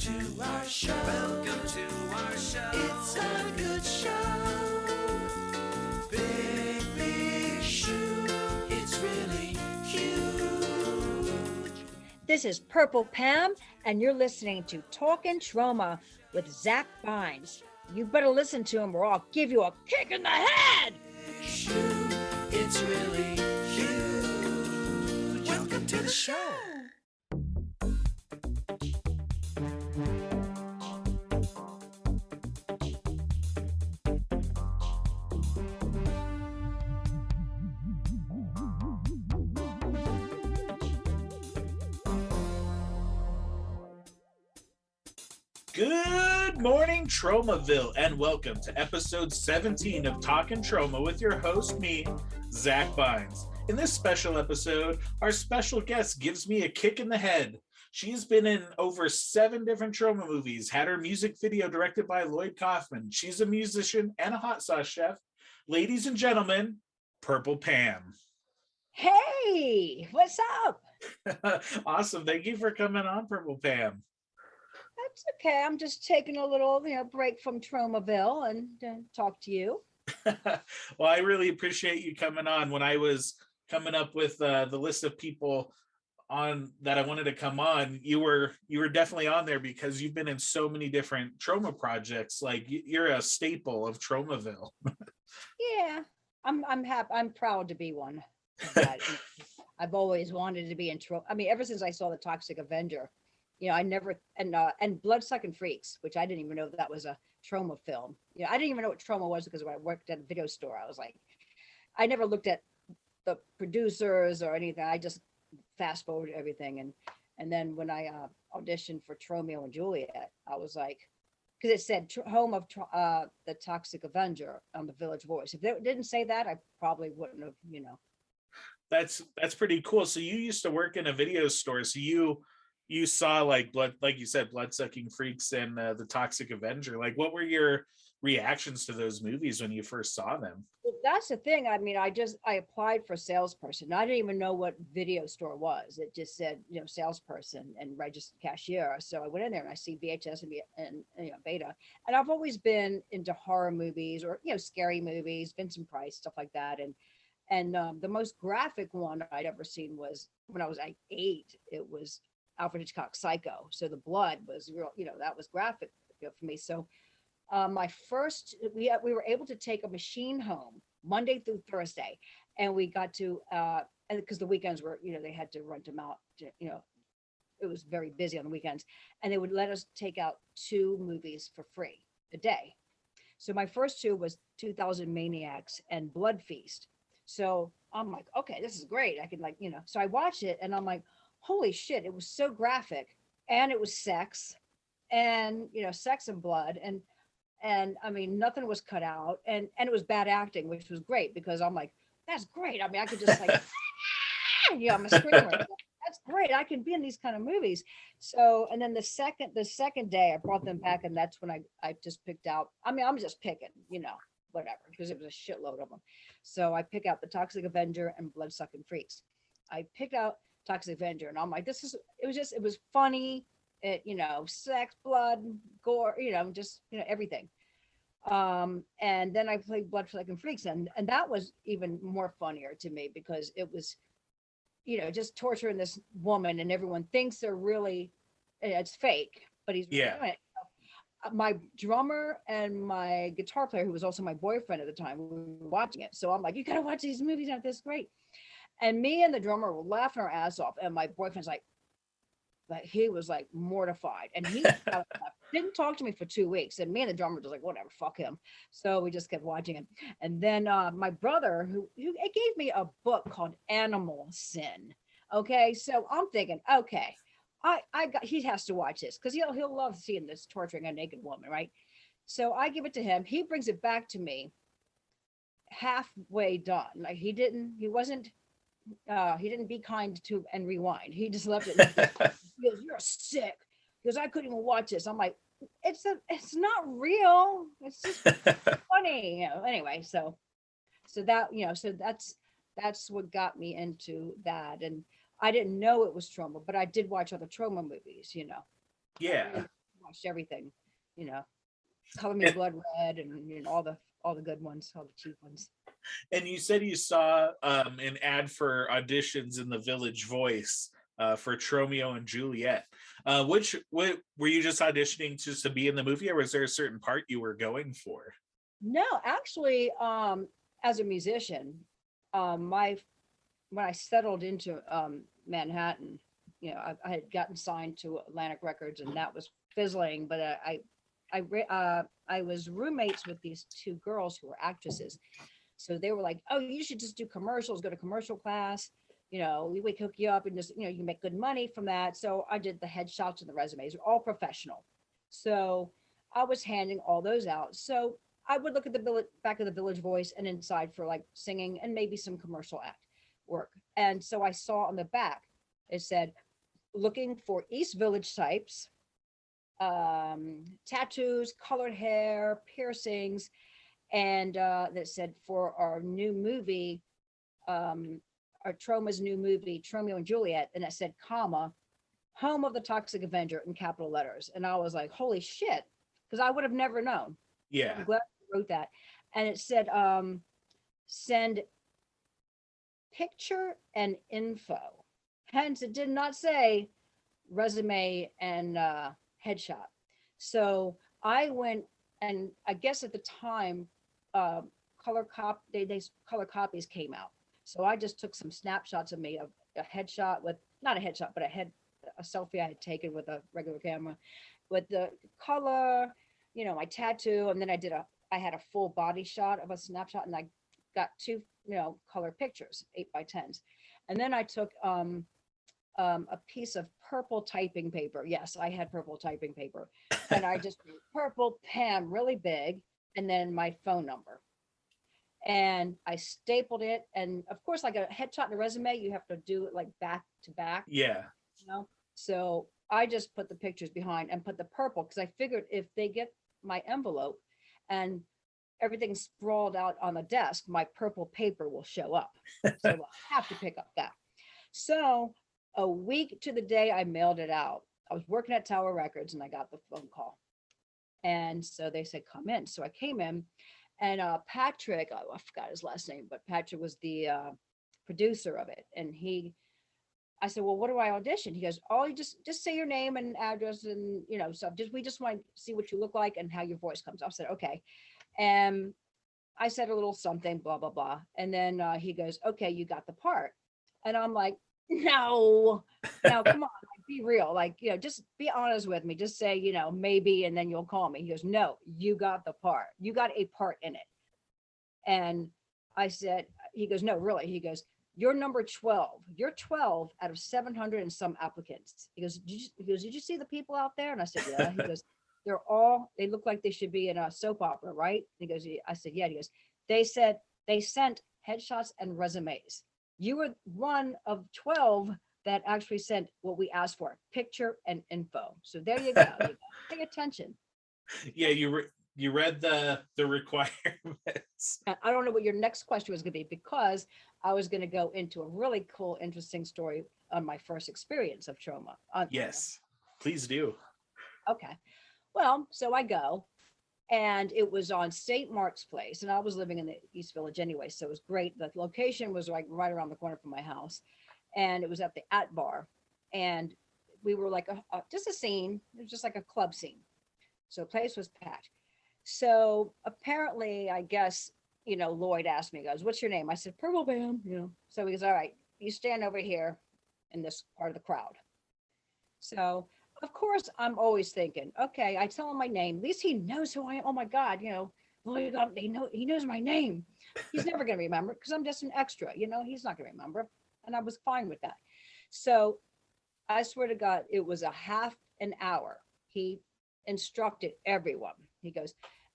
to our show. Welcome to our show. It's a good show. Big, big shoe. It's really huge. This is Purple Pam, and you're listening to Talkin Troma with Zack Bynes. You better listen to him or I'll give you a kick in the head. Big shoe. It's really huge. Welcome to the show. Good morning, Tromaville, and welcome to episode 17 of Talkin Troma with your host, me, Zack Bynes. In this special episode, our special guest gives me a kick in the head. She's been in over 7 different Troma movies, had her music video directed by Lloyd Kaufman. She's a musician and a hot sauce chef. Ladies and gentlemen, Purple Pam. Hey, what's up? Awesome. Thank you for coming on, Purple Pam. That's okay. I'm just taking a little, break from Tromaville and talk to you. Well, I really appreciate you coming on. When I was coming up with the list of people on that I wanted to come on, you were definitely on there because you've been in so many different Troma projects. Like you're a staple of Tromaville. Yeah, I'm happy. I'm proud to be one. I've always wanted to be in Troma. I mean, ever since I saw the Toxic Avenger. I never and Bloodsucking Freaks, which I didn't even know that was a Troma film. I didn't even know what Troma was because when I worked at a video store, I was like, I never looked at the producers or anything. I just fast forwarded everything. And then when I auditioned for Tromeo and Juliet, I was like, because it said home of the Toxic Avenger on the Village Voice. If it didn't say that, I probably wouldn't have. That's pretty cool. So you used to work in a video store. So you saw like you said, Bloodsucking Freaks and the Toxic Avenger. Like, what were your reactions to those movies when you first saw them? Well, that's the thing. I mean, I applied for salesperson. I didn't even know what video store was. It just said, salesperson and registered cashier. So I went in there and I see VHS and Beta. And I've always been into horror movies or, scary movies, Vincent Price, stuff like that. And the most graphic one I'd ever seen was when I was like 8. It was Alfred Hitchcock Psycho. So the blood was real, that was graphic for me. So my first, we were able to take a machine home Monday through Thursday, and we got to, and because the weekends were, they had to rent them out, it was very busy on the weekends, and they would let us take out 2 movies for free a day. So my first 2 was 2000 Maniacs and Blood Feast. So I'm like, okay, this is great. I can so I watched it and I'm like, holy shit, it was so graphic, and it was sex and sex and blood and I mean nothing was cut out, and it was bad acting, which was great because I'm like, that's great. I mean, I could just like I'm a screamer. That's great. I can be in these kind of movies. So, and then the second day I brought them back, and that's when I just picked out, I mean, I'm just picking, whatever, because it was a shitload of them. So I pick out the Toxic Avenger and Bloodsucking Freaks. I picked out Toxic Avenger, and I'm like, it was funny, sex, blood, gore, everything. And then I played Bloodsucking Freaks, and that was even more funnier to me because it was, just torturing this woman, and everyone thinks they're really, it's fake, but he's really doing it. My drummer and my guitar player, who was also my boyfriend at the time, we were watching it. So I'm like, you gotta watch these movies, this is great. And me and the drummer were laughing our ass off. And my boyfriend's like, but he was like mortified. And he didn't talk to me for 2 weeks. And me and the drummer was like, whatever, fuck him. So we just kept watching it. And then my brother, who it gave me a book called Animal Sin. Okay. So I'm thinking, okay, he has to watch this because he'll love seeing this torturing a naked woman. Right. So I give it to him. He brings it back to me halfway done. Like he didn't be kind to and rewind. He just left it. He goes, you're sick. He goes, I couldn't even watch this. I'm like, it's not real. It's just funny. Anyway, so that, so that's what got me into that. And I didn't know it was Troma, but I did watch other Troma movies, Yeah. gosh, everything, you know, Color Me Blood Red, and you know, all the good ones, all the cheap ones. And you said you saw an ad for auditions in the Village Voice for Tromeo and Juliet. What were you just auditioning just to be in the movie, or was there a certain part you were going for? No, actually, as a musician, my when I settled into Manhattan, you know, I had gotten signed to Atlantic Records, and that was fizzling. But I was roommates with these two girls who were actresses, so they were like, "Oh, you should just do commercials, go to commercial class. You know, we could hook you up, and just, you know, you can make good money from that." So I did the headshots and the resumes, all professional. So I was handing all those out. So I would look at the back of the Village Voice and inside for like singing and maybe some commercial act work. And so I saw on the back, it said, looking for East Village types, tattoos, colored hair, piercings, and that said for our new movie, our Troma's new movie, Tromeo and Juliet, and it said, comma, home of the Toxic Avenger in capital letters. And I was like, holy shit, because I would have never known. Yeah. I'm glad I wrote that. And it said, send picture and info. Hence, it did not say resume and headshot. So I went, and I guess at the time, color copies came out. So I just took some snapshots of me, a headshot with, not a headshot, but a selfie I had taken with a regular camera with the color, you know, my tattoo. And then I had a full body shot of a snapshot, and I got two, you know, color pictures, 8x10s. And then I took a piece of purple typing paper. Yes, I had purple typing paper. And I just wrote Purple Pam really big, and then my phone number. And I stapled it. And of course, like a headshot and a resume, you have to do it like back to back. Yeah. You know? So I just put the pictures behind and put the purple, because I figured if they get my envelope and everything's sprawled out on the desk, my purple paper will show up. So we'll have to pick up that. So a week to the day I mailed it out, I was working at Tower Records and I got the phone call. And so they said, come in. So I came in, and Patrick, I forgot his last name, but Patrick was the producer of it. And I said, well, what do I audition? He goes, oh, you just say your name and address and, you know, stuff. We just want to see what you look like and how your voice comes. I said, okay. And I said a little something, blah, blah, blah. And then he goes, okay, you got the part. And I'm like, no, come on, be real. Like, you know, just be honest with me. Just say, you know, maybe, and then you'll call me. He goes, no, you got the part. You got a part in it. And I said, he goes, no, really. He goes, you're number 12. You're 12 out of 700 and some applicants. He goes, did you see the people out there? And I said, yeah. He goes, they look like they should be in a soap opera, right? He goes, I said, yeah. He goes, they sent headshots and resumes. You were one of 12 that actually sent what we asked for, picture and info. So there you go. Pay attention. Yeah, you read the requirements. I don't know what your next question was going to be, because I was going to go into a really cool, interesting story on my first experience of Troma. Yes, please do. Okay. Well, so I go, and it was on St. Mark's Place, and I was living in the East Village anyway, so it was great. The location was like right around the corner from my house, and it was at the At Bar, and we were like just a scene. It was just like a club scene, so the place was packed. So apparently, I guess, you know, Lloyd asked me, he goes, what's your name? I said, Purple Pam, you know. So he goes, all right, you stand over here in this part of the crowd. So of course, I'm always thinking, okay, I tell him my name. At least he knows who I am. Oh my God, you know, Lloyd, he knows my name. He's never going to remember, because I'm just an extra, you know, he's not going to remember. And I was fine with that. So I swear to God, it was a half an hour. He instructed everyone. He goes,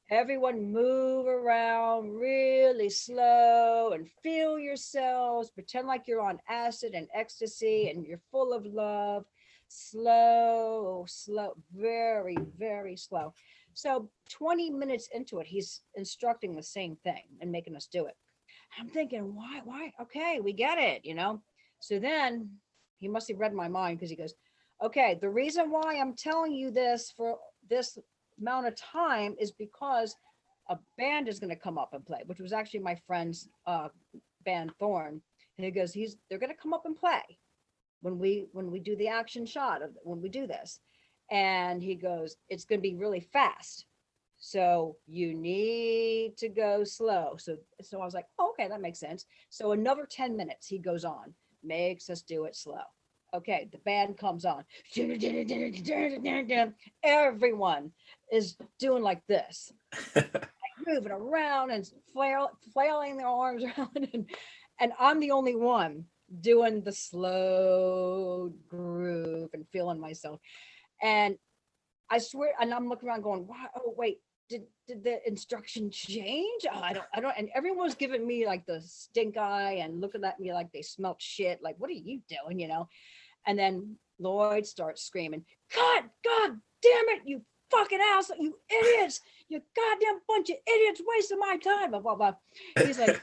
everyone move around really slow and feel yourselves. Pretend like you're on acid and ecstasy and you're full of love. Slow, very, very slow. So 20 minutes into it, he's instructing the same thing and making us do it. I'm thinking, why? Okay, we get it, you know? So then he must have read my mind, because he goes, okay, the reason why I'm telling you this for this amount of time is because a band is going to come up and play, which was actually my friend's band Thorn. And he goes, they're going to come up and play when we do the action shot of when we do this. And he goes, it's going to be really fast. So you need to go slow. So I was like, oh, okay, that makes sense. So another 10 minutes he goes on, makes us do it slow. Okay, the band comes on. Everyone is doing like this, moving around and flailing their arms around. And I'm the only one doing the slow groove and feeling myself. And I swear, and I'm looking around going, wow, oh, wait, did the instruction change? Oh, I don't, and everyone's giving me like the stink eye and looking at me like they smelled shit. Like, what are you doing, you know? And then Lloyd starts screaming, God damn it, you fucking asshole, you idiots, you goddamn bunch of idiots wasting my time, blah, blah, blah. He's like,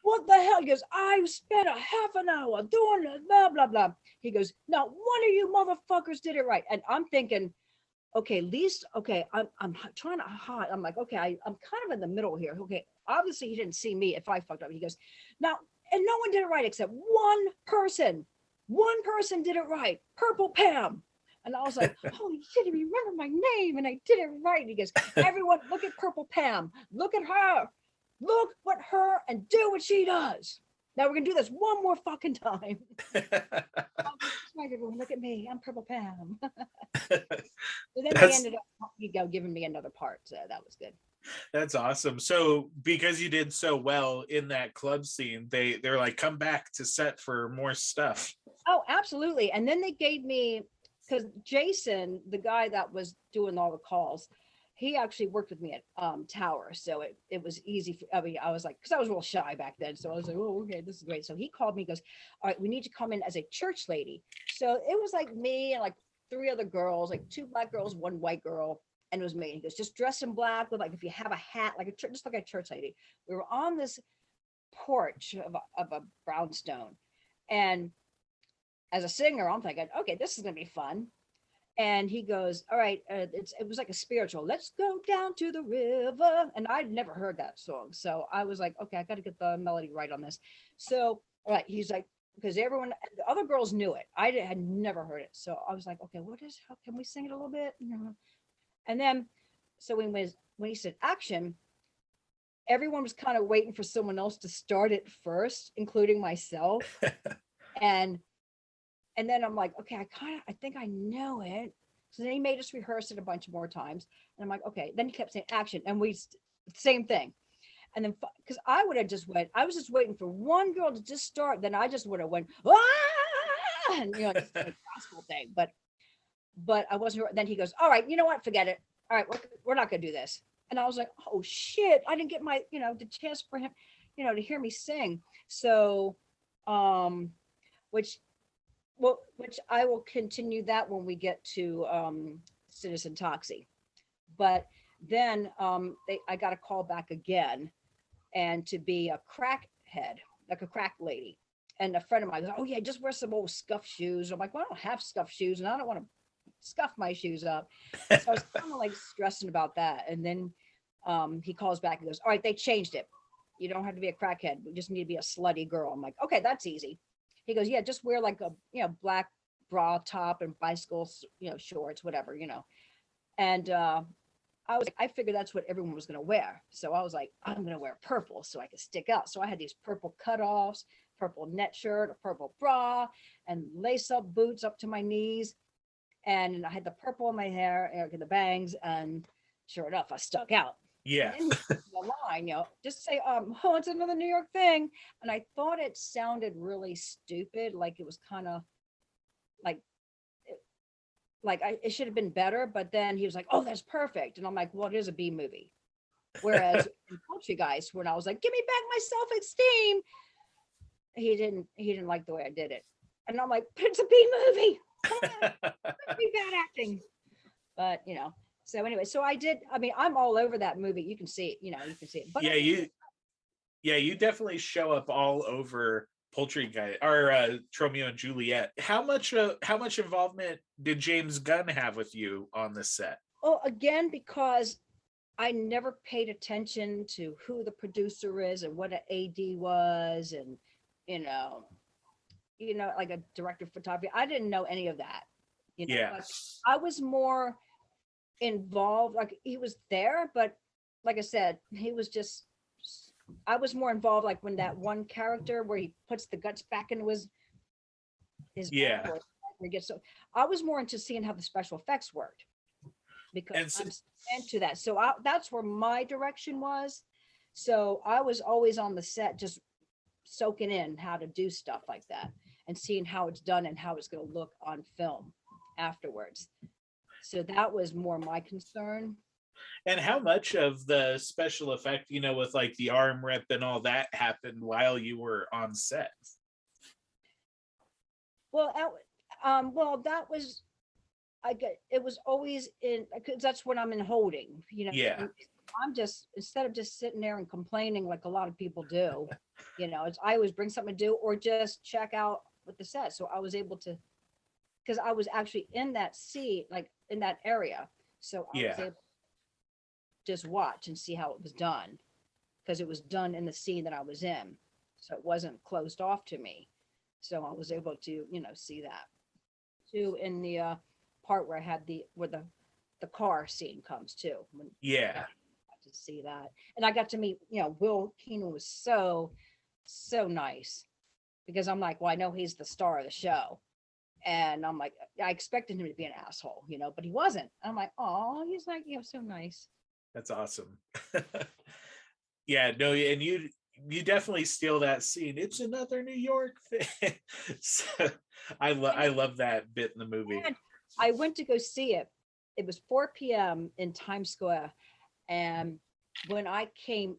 what the hell? He goes, I spent a half an hour doing it, blah, blah, blah. He goes, now one of you motherfuckers did it right. And I'm thinking, okay, at least, okay, I'm trying to hide. I'm like, okay, I'm kind of in the middle here. Okay, obviously he didn't see me if I fucked up. He goes, now, and no one did it right except one person. One person did it right, Purple Pam. And I was like, holy shit, he remembered my name and I did it right. And he goes, everyone, look at Purple Pam. Look at her. Look what her and do what she does. Now we're going to do this one more fucking time. Right, everyone, look at me. I'm Purple Pam. So then they ended up giving me another part. So that was good. That's awesome. So because you did so well in that club scene, they're like, come back to set for more stuff. Oh, absolutely. And then they gave me, because Jason, the guy that was doing all the calls, he actually worked with me at Tower. So it was easy. I mean, I was like, because I was real shy back then. So I was like, oh, okay, this is great. So he called me, goes, all right, we need to come in as a church lady. So it was like me and like 3 other girls, like 2 black girls, 1 white girl. And it was me. He goes, just dress in black with like, if you have a hat, like just like a church lady. We were on this porch of a brownstone. And as a singer, I'm thinking, okay, this is going to be fun. And he goes, all right, it was like a spiritual, let's go down to the river. And I'd never heard that song. So I was like, okay, I got to get the melody right on this. So, all right, he's like, because everyone, the other girls knew it. I had never heard it. So I was like, okay, how can we sing it a little bit? And then, so when he said action, everyone was kind of waiting for someone else to start it first, including myself. and then I'm like, okay, I think I know it. So then he made us rehearse it a bunch more times. And I'm like, okay. Then he kept saying action, and same thing. And then, because I would have just I was just waiting for one girl to just start. Then I just would have went, ah! And, just a gospel thing. But I wasn't. Then he goes, all right, you know what? Forget it. All right, we're not going to do this. And I was like, oh shit, I didn't get my, the chance for him, to hear me sing. So, which I will continue that when we get to Citizen Toxie. But then I got a call back again, and to be a crackhead, like a crack lady. And a friend of mine goes, oh yeah, just wear some old scuffed shoes. I'm like, well, I don't have scuffed shoes, and I don't want to scuff my shoes up. So I was kind of like stressing about that. And then he calls back and goes, all right, they changed it. You don't have to be a crackhead. We just need to be a slutty girl. I'm like, okay, that's easy. He goes, yeah, just wear like a black bra top and bicycle shorts, whatever, And I figured that's what everyone was going to wear. So I was like, I'm going to wear purple so I can stick out. So I had these purple cutoffs, purple net shirt, a purple bra, and lace up boots up to my knees. And I had the purple in my hair, the bangs, and sure enough, I stuck out. Yeah. The line, just say, oh, it's another New York thing. And I thought it sounded really stupid, like it was kind of like it should have been better. But then he was like, oh, that's perfect. And I'm like, well, it is a B movie. Whereas in Poultrygeist, when I was like, give me back my self-esteem, he didn't like the way I did it. And I'm like, but it's a B movie. Be bad acting. But so anyway, so I'm all over that movie. You can see it, you can see it. But you definitely show up all over Poultrygeist or Tromeo and Juliet. How much involvement did James Gunn have with you on this set? Oh, again, because I never paid attention to who the producer is and what an AD was, and you know, like a director of photography. I didn't know any of that, Yeah. but I was more involved. Like he was there, but like I said, he was just. I was more involved, like when that one character where he puts the guts back into his Yeah. mouth, or he gets so. I was more into seeing how the special effects worked because And so, I'm into that. So that's where my direction was. So I was always on the set, just soaking in how to do stuff like that and seeing how it's done and how it's going to look on film afterwards. So that was more my concern. and how much of the special effect, with like the arm rip and all that happened while you were on set? Well, that was it was always in because that's what I'm in holding. Yeah. I'm just instead of just sitting there and complaining like a lot of people do, it's I always bring something to do or just check out with the set. So I was able to because I was actually in that seat, like in that area. So I was Yeah. able to just watch and see how it was done because it was done in the scene that I was in. So it wasn't closed off to me. So I was able to, see that too in the part where I had where the car scene comes too. When Yeah. I got to see that. And I got to meet, Will Keenan was so nice because I'm like, well, I know he's the star of the show. And I'm like, I expected him to be an asshole, but he wasn't. I'm like, oh, he's like, so nice. That's awesome. Yeah, no, and you definitely steal that scene. It's another New York thing. So I love that bit in the movie. And I went to go see it. It was 4 p.m. in Times Square. And when I came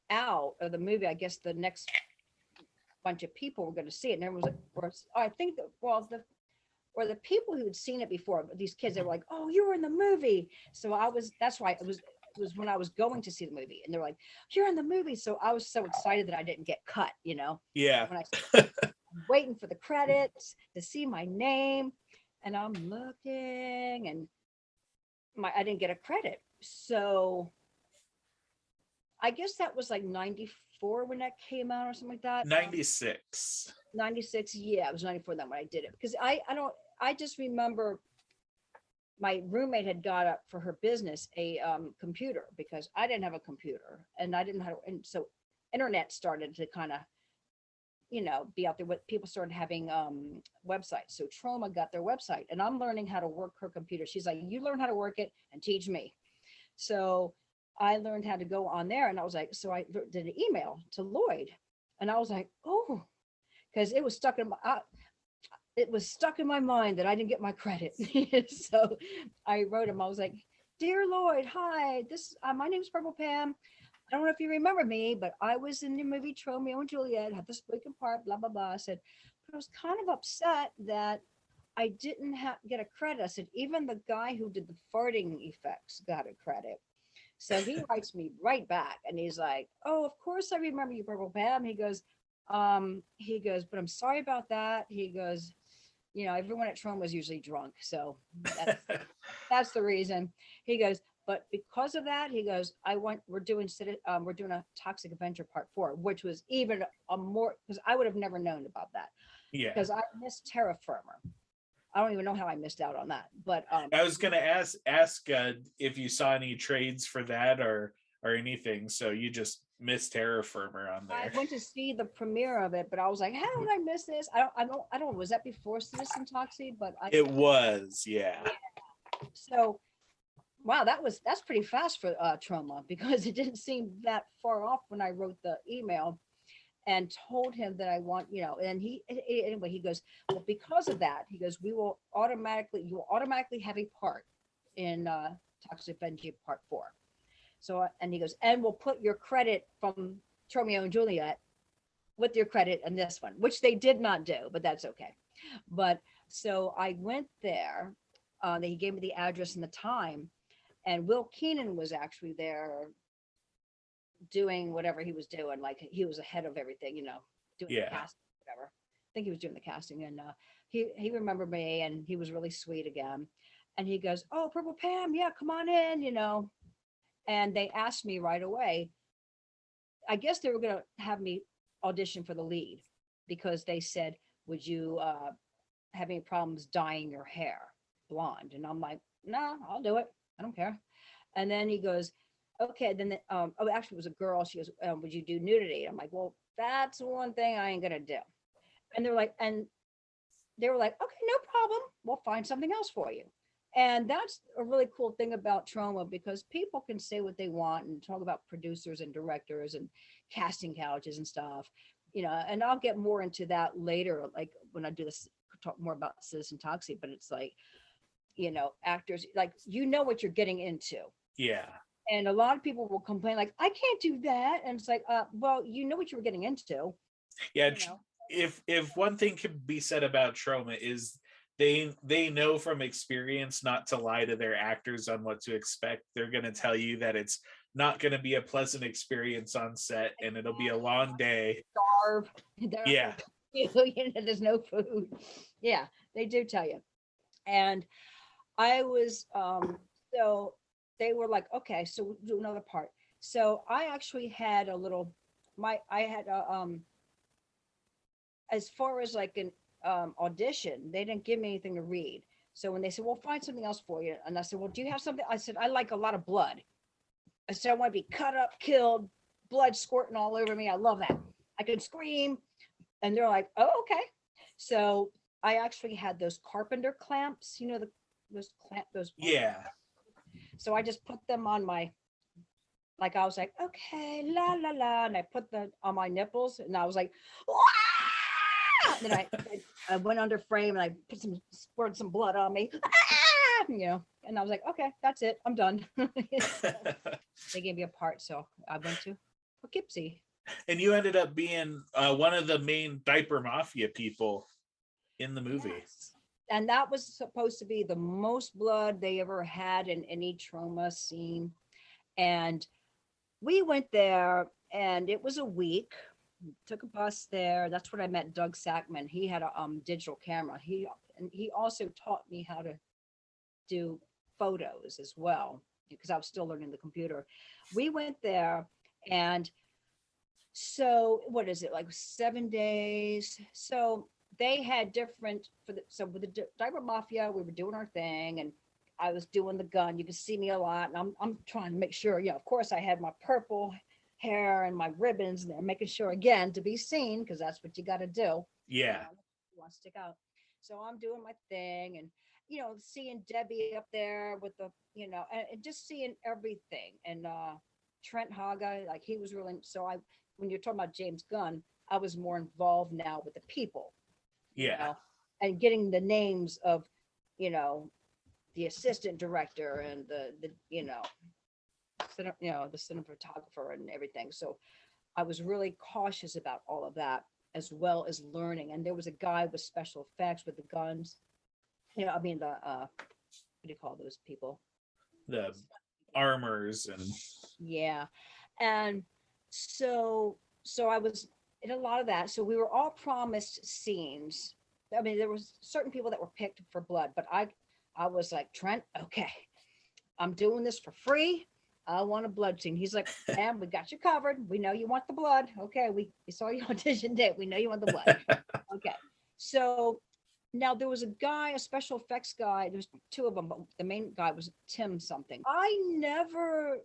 out of the movie, I guess the next bunch of people were going to see it. And there was, I think, the people who had seen it before, these kids, they were like, oh, you were in the movie. So that's why it was when I was going to see the movie. And they're like, you're in the movie. So I was so excited that I didn't get cut, Yeah. when I'm waiting for the credits to see my name. And I'm looking and I didn't get a credit. So I guess that was like 94 when that came out or something like that. 96. 96. Yeah, it was 94 then when I did it because I just remember my roommate had got up for her business a computer because I didn't have a computer and I didn't know how to, and so internet started to kind of be out there. What people started having websites. So Troma got their website and I'm learning how to work her computer. She's like, you learn how to work it and teach me. So I learned how to go on there and I was like, so I did an email to Lloyd and I was like, oh, because it was stuck in my mind that I didn't get my credit. So I wrote him. I was like, dear Lloyd, hi, my name's Purple Pam. I don't know if you remember me, but I was in the movie Tromeo and Juliet, had the speaking part, blah, blah, blah. I said, but I was kind of upset that I didn't get a credit. I said, even the guy who did the farting effects got a credit. So he writes me right back and he's like, oh, of course I remember you, Purple Pam. He goes, but I'm sorry about that. He goes, everyone at Troma was usually drunk. So that's the reason. He goes, but because of that, he goes, we're doing a Toxic Avenger Part 4, which was even a more, because I would have never known about that. Yeah. Because I missed Terra Firma. I don't even know how I missed out on that. But I was gonna ask if you saw any trades for that or anything. So you just missed Terra Firma on there. I went to see the premiere of it, but I was like, how did I miss this? I don't. Was that before Citizen Toxie? But it was, yeah. So, wow, that's pretty fast for Troma because it didn't seem that far off when I wrote the email and told him that I want, and anyway, he goes, well, because of that, he goes, you will automatically have a part in Toxic Avenger Part 4. So, and he goes, and we'll put your credit from Tromeo and Juliet with your credit in this one, which they did not do, but that's okay. But so I went there, he gave me the address and the time, and Will Keenan was actually there doing whatever he was doing. Like he was ahead of everything, doing the casting, whatever. I think he was doing the casting and he remembered me and he was really sweet again. And he goes, "Oh, Purple Pam, yeah, come on in, you know." And they asked me right away. I guess they were going to have me audition for the lead because they said, "Would you have any problems dyeing your hair blonde?" And I'm like, "No, I'll do it. I don't care." And then he goes, "Okay." Then, oh, actually, it was a girl. She goes, "Would you do nudity?" I'm like, "Well, that's one thing I ain't gonna do." And they were like, "Okay, no problem. We'll find something else for you." And that's a really cool thing about Troma, because people can say what they want and talk about producers and directors and casting couches and stuff, you know. And I'll get more into that later, like when I do this, talk more about Citizen Toxie. But it's like, you know, actors, like, you know what you're getting into. Yeah. And a lot of people will complain, like, "I can't do that." And it's like, well, you know what you were getting into. Yeah. You know? If one thing can be said about Troma is they know from experience not to lie to their actors on what to expect. They're going to tell you that it's not going to be a pleasant experience on set, and it'll be a long day. Starve. Yeah. You know, there's no food. Yeah, they do tell you. And I was, so they were like, "Okay, so we'll do another part." So I actually had a little, I had a, as far as like an audition, they didn't give me anything to read. So when they said, "We'll find something else for you," and I said, "Well, do you have something?" I said, "I like a lot of blood." I said, "I want to be cut up, killed, blood squirting all over me. I love that. I can scream." And they're like, "Oh, okay." So I actually had those carpenter clamps, you know, those. Yeah. So I just put them on my, like, I was like, "Okay, la la la," and I put them on my nipples, and I was like, "Wah!" Then I went under frame and I squirted some blood on me, you know, and I was like, "Okay, that's it, I'm done." They gave me a part, so I went to Poughkeepsie. And you ended up being one of the main Diaper Mafia people in the movie. Yes. And that was supposed to be the most blood they ever had in any Troma scene. And we went there, and it was a week. Took a bus there. That's when I met Doug Sackman. He had a digital camera. He also taught me how to do photos as well, because I was still learning the computer. We went there, and so what is it, like 7 days? So they had different so with the Diaper Mafia, we were doing our thing, and I was doing the Gunn. You can see me a lot, and I'm trying to make sure, you know, of course I had my purple hair and my ribbons, and they're making sure, again, to be seen, because that's what you got to do. Yeah. You want to stick out. So I'm doing my thing, and, you know, seeing Debbie up there with the, you know, and just seeing everything. And Trent Haga, like, he was really, so when you're talking about James Gunn, I was more involved now with the people. You know, and getting the names of, you know, the assistant director and the you know, the cinematographer and everything. So I was really cautious about all of that, as well as learning. And there was a guy with special effects with the guns. You know, I mean, the what do you call those people? The armors and. Yeah. And so I was in a lot of that. So we were all promised scenes. I mean, there was certain people that were picked for blood, but I was like, "Trent, okay, I'm doing this for free. I want a blood scene." He's like, "Pam, we got you covered. We know you want the blood. Okay, we saw your audition date. We know you want the blood." Okay. So now there was a guy, a special effects guy. There's two of them, but the main guy was Tim something. I never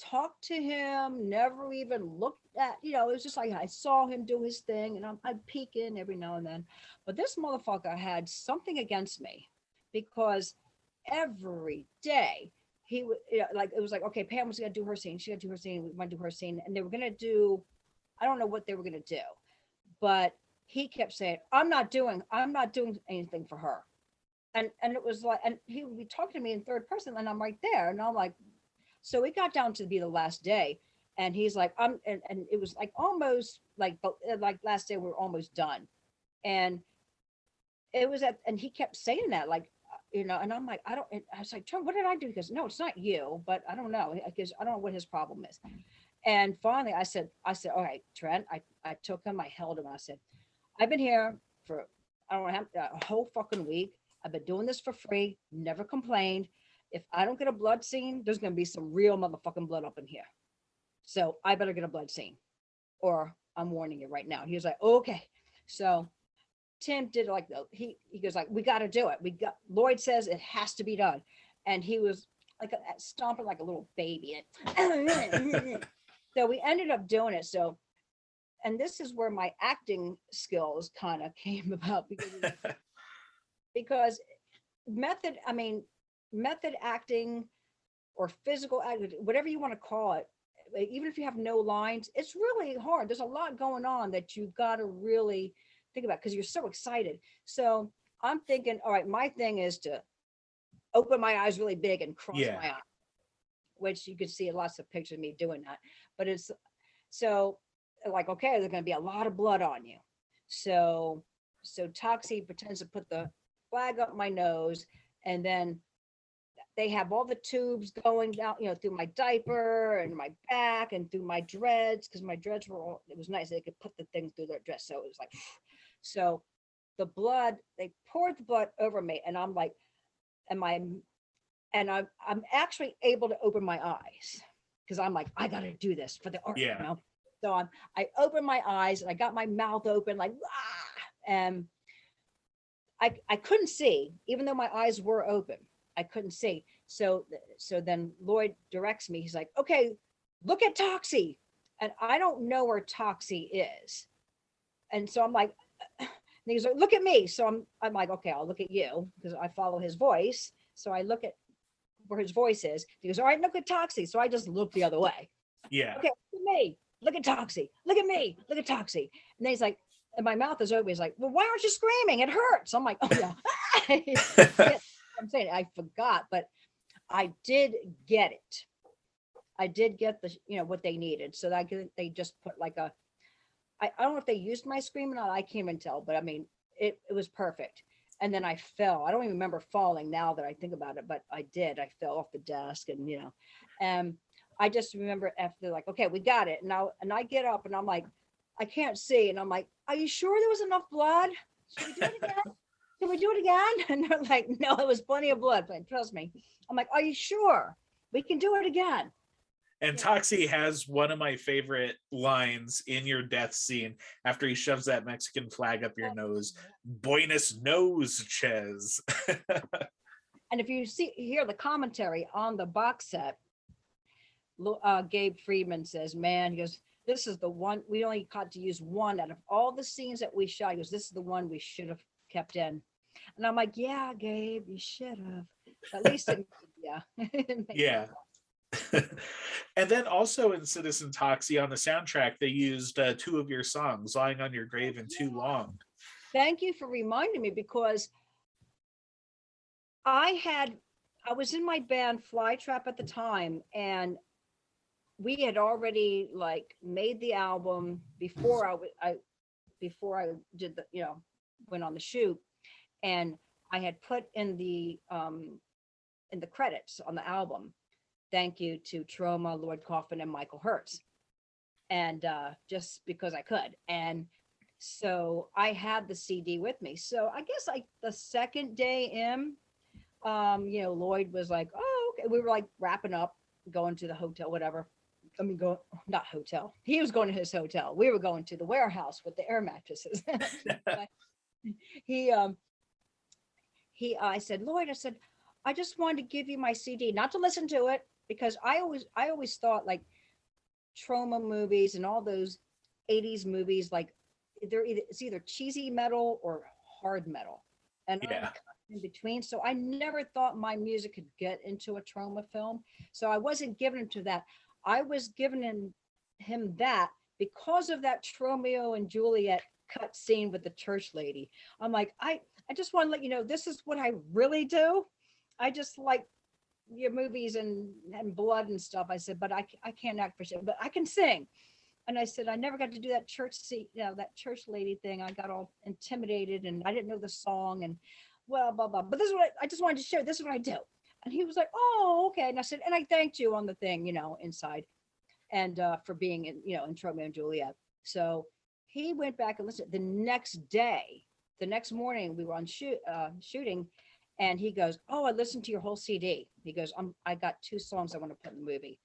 talked to him, never even looked at, you know, it was just like I saw him do his thing, and I'd peek in every now and then. But this motherfucker had something against me, because every day he would, you know, like, it was like, "Okay, Pam was gonna do her scene, she gotta do her scene, we might do her scene," and they were gonna do, I don't know what they were gonna do, but he kept saying, I'm not doing anything for her. And it was like, and he would be talking to me in third person, and I'm right there, and I'm like, so it got down to be the last day, and he's like, and it was like almost like last day we were almost done, and it was and he kept saying that, like, you know, and I'm like, I was like, "Trent, what did I do?" He goes, "No, it's not you, but I don't know," because I don't know what his problem is. And finally I said, "All right, Trent," I took him, I held him, I said, "I've been here for, I don't know, a whole fucking week. I've been doing this for free, never complained. If I don't get a blood scene, there's going to be some real motherfucking blood up in here. So I better get a blood scene, or I'm warning you right now. He was like, okay. So Tim did like he goes like, we got to do it. Lloyd says it has to be done, and he was like stomping like a little baby. So we ended up doing it. So, and this is where my acting skills kind of came about because method acting or physical acting, whatever you want to call it, even if you have no lines, it's really hard. There's a lot going on that you got to really think about because you're so excited. So I'm thinking, all right, my thing is to open my eyes really big and cross my eye, which you could see lots of pictures of me doing that. But it's so like, okay, there's going to be a lot of blood on you. So Toxie pretends to put the flag up my nose, and then they have all the tubes going down, through my diaper and my back and through my dreads, because my dreads were all, it was nice. They could put the thing through their dress. So it was like, so the blood, they poured the blood over me, and I'm like, I'm actually able to open my eyes because I'm like, I got to do this for the art. So I opened my eyes and I got my mouth open like, and I couldn't see, even though my eyes were open. I couldn't see. So then Lloyd directs me. He's like, okay, look at Toxie. And I don't know where Toxie is. And so I'm like, and he's like, look at me. So I'm like, okay, I'll look at you because I follow his voice. So I look at where his voice is. He goes, all right, look at Toxie. So I just look the other way. Yeah. Okay, look at me. Look at Toxie. Look at me. Look at Toxie. And then he's like, and my mouth is open. He's like, well, why aren't you screaming? It hurts. I'm like, oh yeah. I'm saying I forgot, but I did get it. I did get the, what they needed. So that they just put like I don't know if they used my scream or not. I can't even tell, but I mean, it was perfect. And then I fell. I don't even remember falling now that I think about it, but I did. I fell off the desk and, I just remember after like, okay, we got it. And I get up and I'm like, I can't see. And I'm like, are you sure there was enough blood? Should we do it again? Can we do it again? And they're like, no, it was plenty of blood, but trust me. I'm like, are you sure? We can do it again. And Toxie has one of my favorite lines in your death scene after he shoves that Mexican flag up your nose. Buenos noches. And if you hear the commentary on the box set, Gabe Friedman says, man, he goes, this is the one, we only got to use one out of all the scenes that we shot. He goes, this is the one we should have kept in. And I'm like, yeah, Gabe, you should have. At least, Yeah. And then also in Citizen Toxie on the soundtrack, they used two of your songs, Lying on Your Grave and Too Long. Thank you for reminding me, because I was in my band Flytrap at the time, and we had already like made the album before I did the, went on the shoot, and I had put in the credits on the album, thank you to Troma, Lloyd Kaufman, and Michael Hertz. And just because I could. And so I had the CD with me. So I guess like the second day in, Lloyd was like, oh, okay. We were like wrapping up, going to the hotel, whatever. I mean, not hotel. He was going to his hotel. We were going to the warehouse with the air mattresses. I said, Lloyd, I just wanted to give you my CD, not to listen to it, because I always thought like Troma movies and all those 80s movies, like it's either cheesy metal or hard metal, and I'm in between. So I never thought my music could get into a Troma film. So I wasn't giving him to that. I was giving him that because of that Tromeo and Juliet cut scene with the church lady. I'm like, I just want to let you know, this is what I really do. I just like your movies and blood and stuff. I said, but I can't act for shit, but I can sing. And I said, I never got to do that that church lady thing. I got all intimidated and I didn't know the song and well, blah, blah. But this is what I just wanted to share. This is what I do. And he was like, oh, okay. And I said, and I thanked you on the thing, inside, and for being in Tromeo and Juliet. So he went back and listened. The next morning we were on shooting, And he goes, "Oh, I listened to your whole CD." He goes, I got 2 songs I want to put in the movie.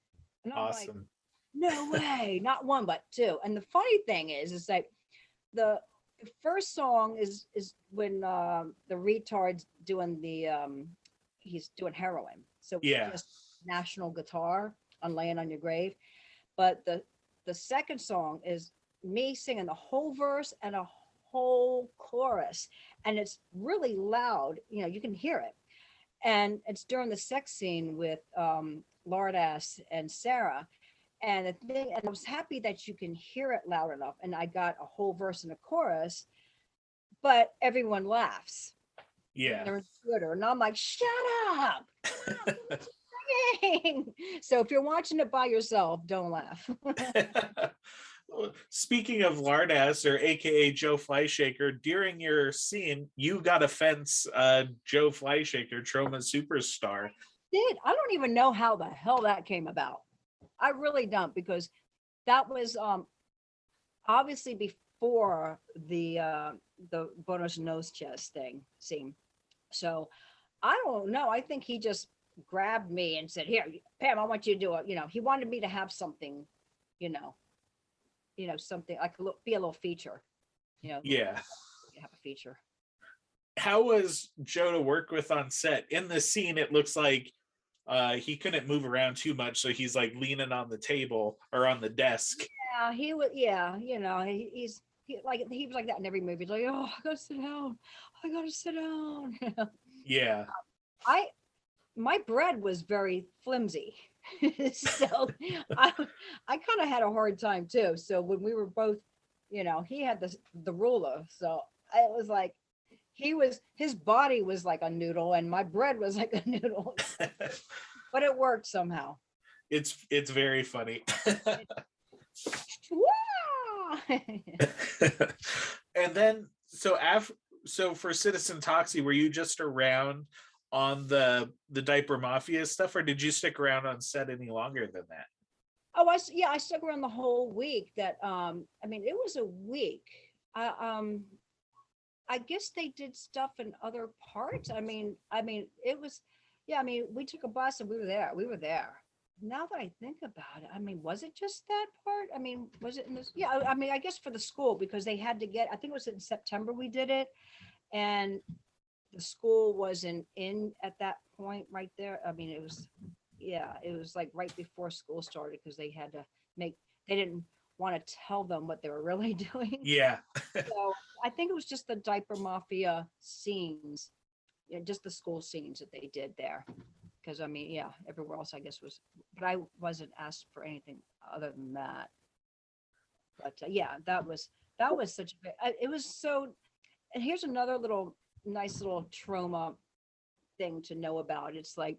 And I'm like, Awesome. no way, not 1, but 2. And the funny thing is that the first song is when the retard's doing he's doing heroin. So it's Yeah. just national guitar on Laying on Your Grave. But the second song is me singing the whole verse and a whole chorus. And it's really loud, you can hear it. And it's during the sex scene with Lardass and Sarah. And I was happy that you can hear it loud enough. And I got a whole verse and a chorus, but everyone laughs. Yeah. They're on Twitter, and I'm like, shut up. So if you're watching it by yourself, don't laugh. Speaking of Lardass, or AKA Joe Flyshaker, during your scene, you got to fence Joe Flyshaker, Troma superstar. I don't even know how the hell that came about. I really don't, because that was obviously before the bonus nose chest scene. So I don't know. I think he just grabbed me and said, "Here, Pam, I want you to do it." He wanted me to have something, something like be a little feature, Yeah. have a feature. How was Joe to work with on set? In the scene, it looks like he couldn't move around too much, so he's like leaning on the table or on the desk. Yeah, he was. Yeah, he was like that in every movie. He's like, "Oh, I gotta sit down. I gotta sit down." Yeah. My bread was very flimsy, so I kind of had a hard time too. So when we were both, he had the ruler, so it was like his body was like a noodle and my bread was like a noodle, but it worked somehow. It's very funny. And then so for Citizen Toxie, were you just around on the Diaper Mafia stuff, or did you stick around on set any longer than that? Oh, I stuck around the whole week. It was a week. I guess they did stuff in other parts. It was, yeah. We took a bus and we were there. Now that I think about it, was it just that part? Was it in this? Yeah. I guess for the school, because they had to get. I think it was in September we did it, and the school wasn't in at that point right there. It was, yeah, it was like right before school started, because they had to they didn't want to tell them what they were really doing. Yeah. So I think it was just the Diaper Mafia scenes, just the school scenes that they did there. Because yeah, everywhere else I guess was, but I wasn't asked for anything other than that. But yeah, that was such a it was so. And here's another nice little Troma thing to know about. It's like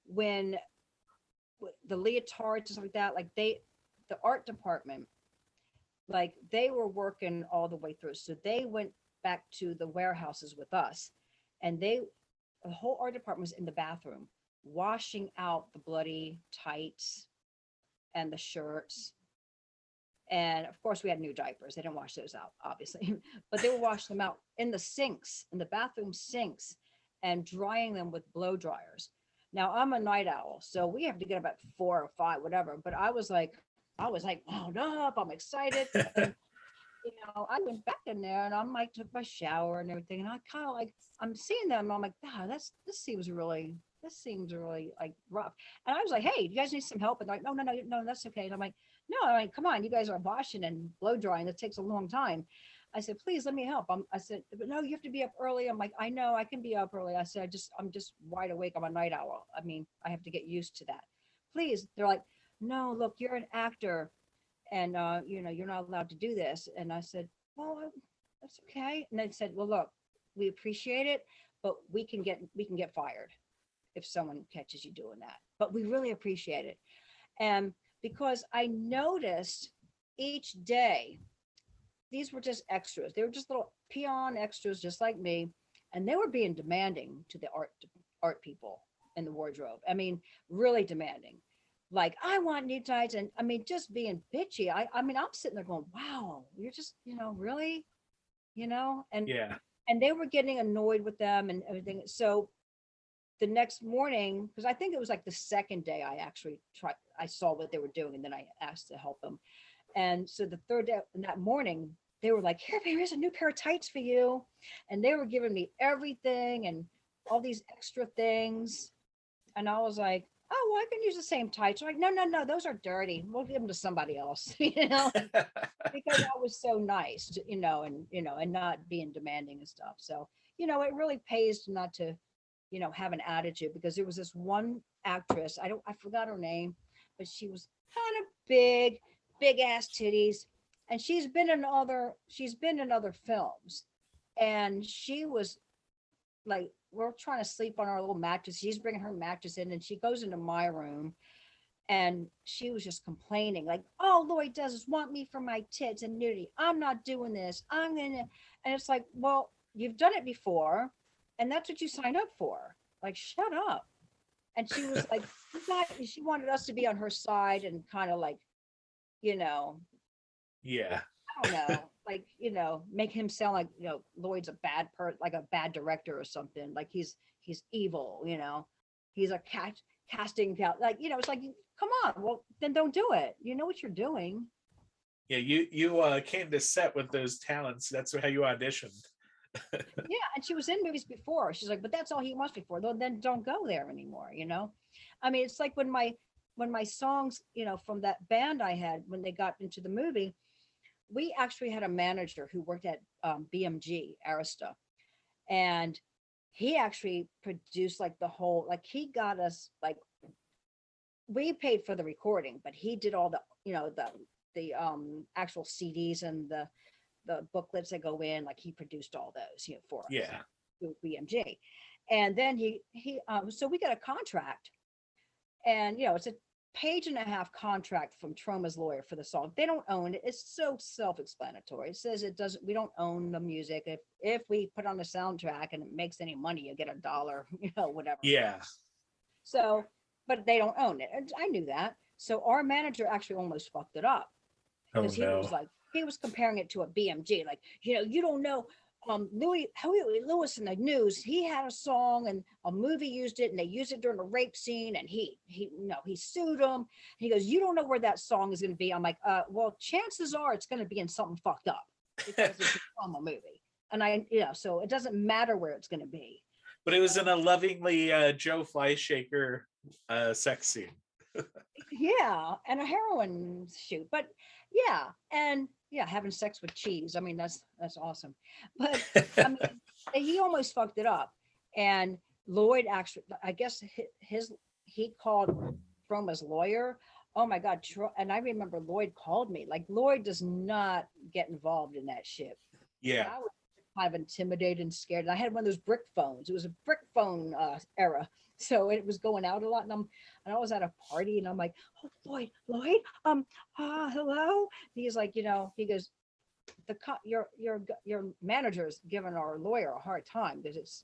when the leotards and stuff like that, like the art department, like they were working all the way through, so they went back to the warehouses with us, and the whole art department was in the bathroom washing out the bloody tights and the shirts. And of course we had new diapers. They didn't wash those out, obviously, but they were washing them out in the bathroom sinks, and drying them with blow dryers. Now I'm a night owl, so we have to get up at 4 or 5, whatever. But I was like wound up. I'm excited. And, I went back in there and I'm like, took my shower and everything. And I kind of like, I'm seeing them. And I'm like, wow, this seems really like rough. And I was like, hey, do you guys need some help? And they're like, no, that's okay. And I'm like, no, come on, you guys are washing and blow drying. It takes a long time. I said, please let me help. I said, but no, you have to be up early. I'm like, I know I can be up early. I said, I'm just wide awake. I'm a night owl. I have to get used to that. Please. They're like, no, look, you're an actor, and you're not allowed to do this. And I said, well, that's okay. And they said, well, look, we appreciate it, but we can get fired if someone catches you doing that. But we really appreciate it. And because I noticed each day, these were just extras. They were just little peon extras, just like me. And they were being demanding to the art people in the wardrobe. Really demanding. Like, I want new tights. And just being bitchy. I'm sitting there going, wow, you're just, really, and yeah. and they were getting annoyed with them and everything. So the next morning, because I think it was like the second day I saw what they were doing, and then I asked to help them. And so the third day, that morning, they were like, here's a new pair of tights for you. And they were giving me everything and all these extra things. And I was like, oh, well, I can use the same tights. They're like, no, those are dirty. We'll give them to somebody else, because I was so nice, and not being demanding and stuff. So, it really pays not to, have an attitude, because there was this one actress, I forgot her name, but she was kind of big ass titties. And she's been in other films. And she was like, we're trying to sleep on our little mattress. She's bringing her mattress in, and she goes into my room, and she was just complaining, like, all Lloyd does is want me for my tits and nudity. I'm not doing this. And it's like, well, you've done it before, and that's what you signed up for. Like, shut up. And she was like, she wanted us to be on her side and kind of like, Yeah. I don't know, like, make him sound like, Lloyd's a bad like a bad director or something. Like he's evil, he's a casting couch. Like, it's like, come on, well, then don't do it. You know what you're doing. Yeah, you came to set with those talents. That's how you auditioned. Yeah, and she was in movies before. She's like, but that's all he wants before. Then don't go there anymore, I mean, it's like when my songs, from that band I had, when they got into the movie, we actually had a manager who worked at BMG, Arista. And he actually produced like the whole, like he got us, like, we paid for the recording, but he did all the, the actual CDs and the booklets that go in, like he produced all those, for us. Yeah. Through BMG. And then so we got a contract, and, it's a page-and-a-half contract from Troma's lawyer for the song. They don't own it. It's so self-explanatory. It says we don't own the music. If we put on the soundtrack and it makes any money, you get $1, whatever. Yeah. So, but they don't own it. And I knew that. So our manager actually almost fucked it up, because he was comparing it to a BMG. Like, you don't know, Huey Lewis in the news, he had a song and a movie used it, and they used it during a rape scene, and he sued him. He goes, you don't know where that song is going to be. I'm like, well, chances are it's going to be in something fucked up, because it's a trauma movie. And so it doesn't matter where it's going to be. But it was in a lovingly Joe Flyshaker sex scene. Yeah, and a heroin shoot. But yeah, and yeah, having sex with cheese. I mean, that's awesome. But I mean, he almost fucked it up. And Lloyd actually, I guess he called Troma's lawyer. Oh my God. And I remember Lloyd called me. Like, Lloyd does not get involved in that shit. Yeah. I was kind of intimidated and scared. And I had one of those brick phones. It was a brick phone era. So it was going out a lot, and I was at a party, and I'm like, oh, Lloyd, hello. He's like, he goes, your manager's giving our lawyer a hard time because it's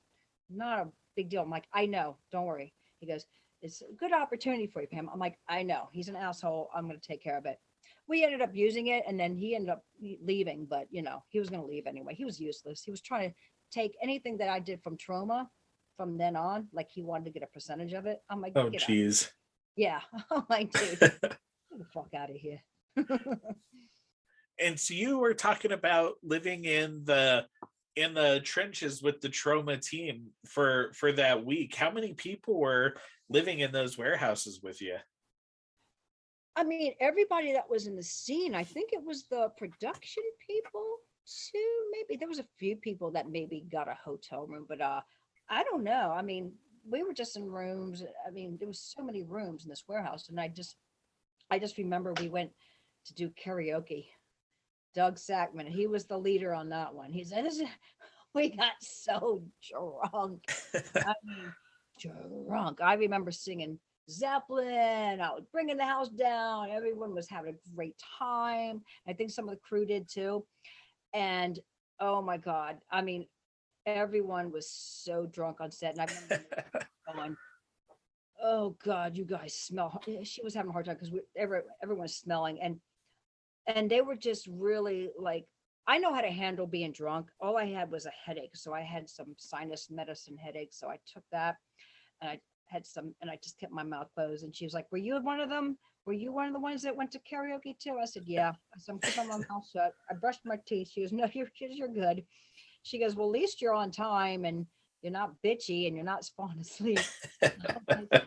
not a big deal. I'm like, I know, don't worry. He goes, it's a good opportunity for you, Pam. I'm like, I know, he's an asshole. I'm going to take care of it. We ended up using it, and then he ended up leaving, but he was going to leave anyway. He was useless. He was trying to take anything that I did from Troma. From then on, like, he wanted to get a percentage of it. I'm like, oh geez. Yeah. I'm like, dude, get the fuck out of here. And so you were talking about living in the trenches with the Troma team for that week. How many people were living in those warehouses with you? I mean, everybody that was in the scene. I think it was the production people too. Maybe there was a few people that maybe got a hotel room, but I don't know. I mean, we were just in rooms. I mean, there was so many rooms in this warehouse, and I just remember we went to do karaoke. Doug Sackman, he was the leader on that one. He said, we got so drunk. I mean, drunk. I remember singing Zeppelin. I was bringing the house down. Everyone was having a great time. I think some of the crew did too. And oh my God, I mean, everyone was so drunk on set, and I remember going, oh God, you guys smell. She was having a hard time because everyone's smelling, and they were just really like, I know how to handle being drunk. All I had was a headache. So I had some sinus medicine headache. So I took that and I had some, and I just kept my mouth closed. And she was like, were you one of them? Were you one of the ones that went to karaoke too? I said, yeah. I said, I'm keeping my mouth shut. I brushed my teeth. She goes, no, you're good. She goes, well, at least you're on time and you're not bitchy and you're not falling asleep. I was like, I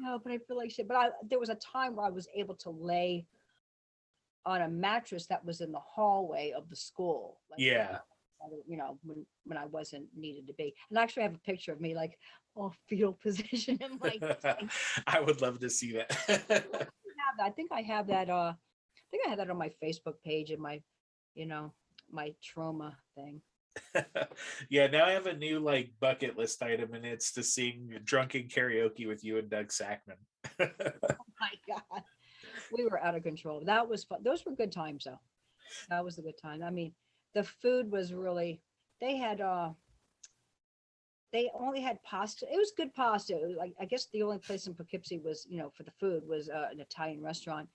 know, but I feel like shit. But there was a time where I was able to lay on a mattress that was in the hallway of the school. Like, Yeah. you know, when I wasn't needed to be. And I actually have a picture of me like all fetal position in my I would love to see that. I think I have that I think I have that on my Facebook page and my, you know, my trauma thing. Yeah, now I have a new like bucket list item, and it's to sing Drunken Karaoke with you and Doug Sackman. Oh my God. We were out of control. That was fun. Those were good times though. That was a good time. I mean, the food was really, they only had pasta. It was good pasta. It was like, I guess the only place in Poughkeepsie was, you know, for the food was an Italian restaurant.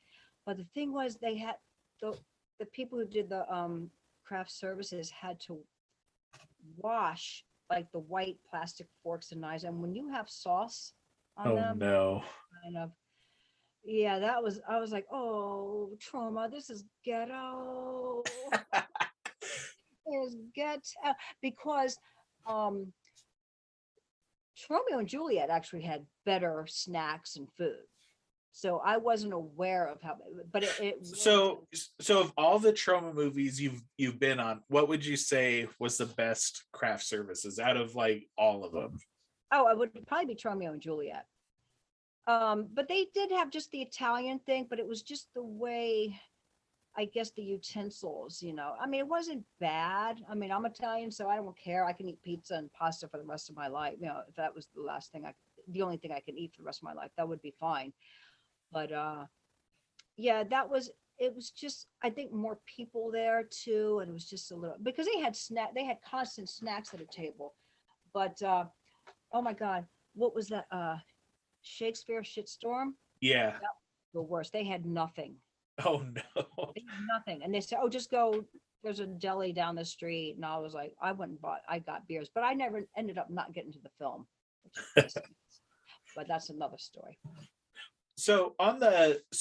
But the thing was they had the people who did the craft services had to wash like the white plastic forks and knives. And when you have sauce on Oh them, no. kind of, yeah, I was like, oh, trauma, this is ghetto. Is ghetto. Because Tromeo and Juliet actually had better snacks and food. So I wasn't aware of how, but it So of all the Troma movies you've been on, what would you say was the best craft services out of like all of them? oh, it would probably be Tromeo and Juliet. But they did have just the Italian thing, but it was just the way, I guess, the utensils, you know. I mean, it wasn't bad. I mean, I'm Italian, so I don't care. I can eat pizza and pasta for the rest of my life. You know, if that was the only thing I could eat for the rest of my life, that would be fine. But yeah, it was just, I think, more people there too, and it was just a little, because they had constant snacks at a table. But oh my God, what was that? Shakespeare shitstorm? Yeah. That was the worst. They had nothing. Oh no. They had nothing. And they said, oh, just go, there's a deli down the street. And I was like, I got beers, but I never ended up not getting to the film. But that's another story. So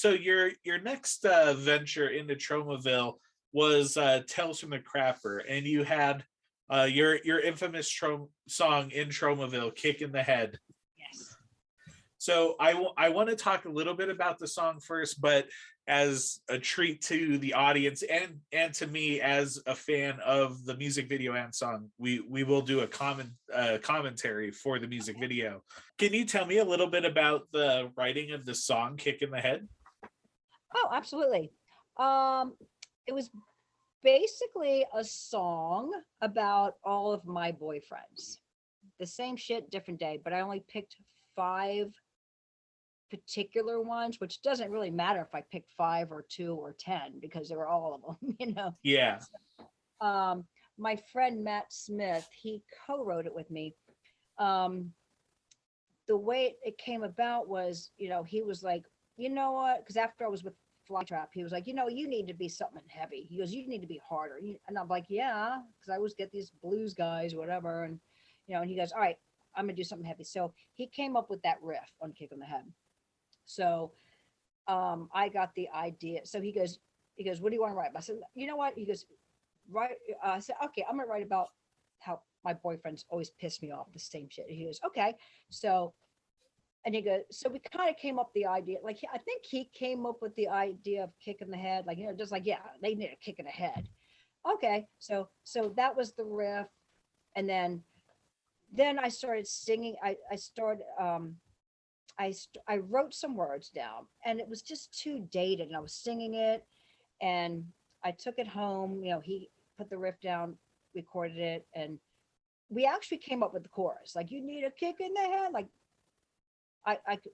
your next venture into Tromaville was Tales from the Crapper, and you had your infamous song in Tromaville, Kick in the Head. Yes. So I want to talk a little bit about the song first, but as a treat to the audience and to me as a fan of the music video and song, we will do a commentary for the music video. Can you tell me a little bit about the writing of the song Kick in the Head? Oh, absolutely. It was basically a song about all of my boyfriends. The same shit, different day, but I only picked 5 particular ones, which doesn't really matter if I pick 5 or 2 or 10 because they were all of them, you know. Yeah. So, my friend Matt Smith, he co-wrote it with me. The way it came about was, you know, he was like, you know what? Because after I was with Flytrap, he was like, you know, you need to be something heavy. He goes, you need to be harder. And I'm like, yeah, because I always get these blues guys, whatever. And, you know, and he goes, all right, I'm gonna do something heavy. So he came up with that riff on Kick on the Head. So I got the idea. So he goes, what do you want to write? I said, you know what? He goes, write. I said, okay, I'm gonna write about how my boyfriends always piss me off, the same shit. He goes, okay. So, and he goes, so we kind of came up the idea, like, I think he came up with the idea of Kick in the Head, like, you know, just like, yeah, they need a kick in the head. Okay. So that was the riff. And then I started singing. I wrote some words down, and it was just too dated, and I was singing it, and I took it home. You know, he put the riff down, recorded it, and we actually came up with the chorus. Like, you need a kick in the head. Like,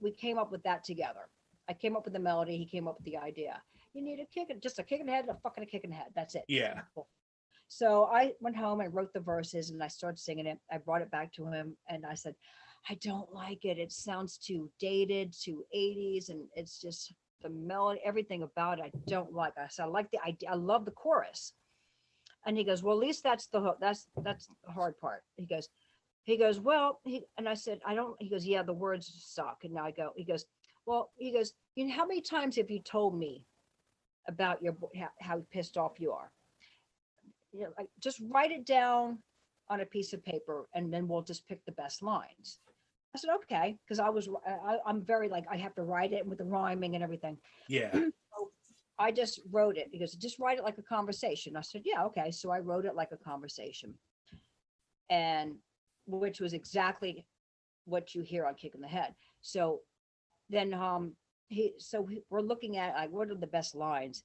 we came up with that together. I came up with the melody. He came up with the idea. You need just a kick in the head, and a fucking kick in the head. That's it. Yeah. So I went home and wrote the verses, and I started singing it. I brought it back to him, and I said, I don't like it. It sounds too dated, too 80s, and it's just the melody, everything about it I don't like. I said, I like the idea. I love the chorus. And he goes, well, at least that's that's the hard part. He goes, well, and I said, I don't, he goes, yeah, the words suck. And now I go, he goes, you know, how many times have you told me about how pissed off you are? You know, like, just write it down on a piece of paper and then we'll just pick the best lines. I said, okay. Cause I'm very like, I have to write it with the rhyming and everything. Yeah. So I just wrote it. He goes, just write it like a conversation. I said, yeah, okay. So I wrote it like a conversation, and which was exactly what you hear on Kick in the Head. So then we're looking at like, what are the best lines?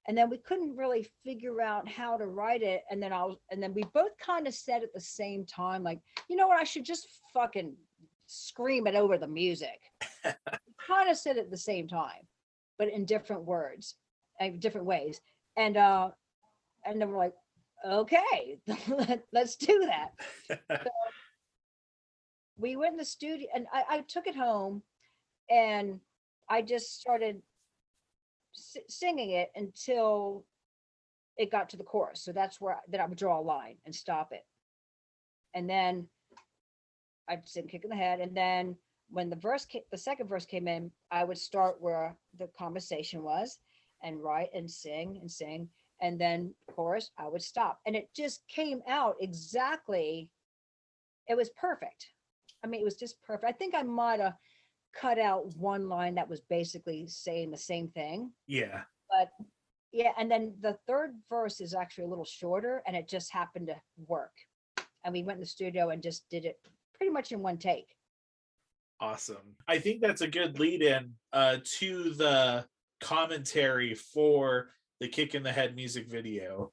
And then we couldn't really figure out how to write it. And then we both kind of said at the same time, like, you know what, I should just fucking scream it over the music. Kind of said it at the same time, but in different words and different ways. And then we're like, okay, let's do that. So we went in the studio and I took it home and I just started singing it until it got to the chorus. So that's where I would draw a line and stop it. And then I'd sing Kick in the Head. And then when the second verse came in, I would start where the conversation was and write and sing. And then chorus, I would stop. And it just came out exactly. It was perfect. I mean, it was just perfect. I think I might have cut out one line that was basically saying the same thing. Yeah. But yeah, and then the third verse is actually a little shorter and it just happened to work. And we went in the studio and just did it pretty much in one take. Awesome. I think that's a good lead in to the commentary for the Kick in the Head music video.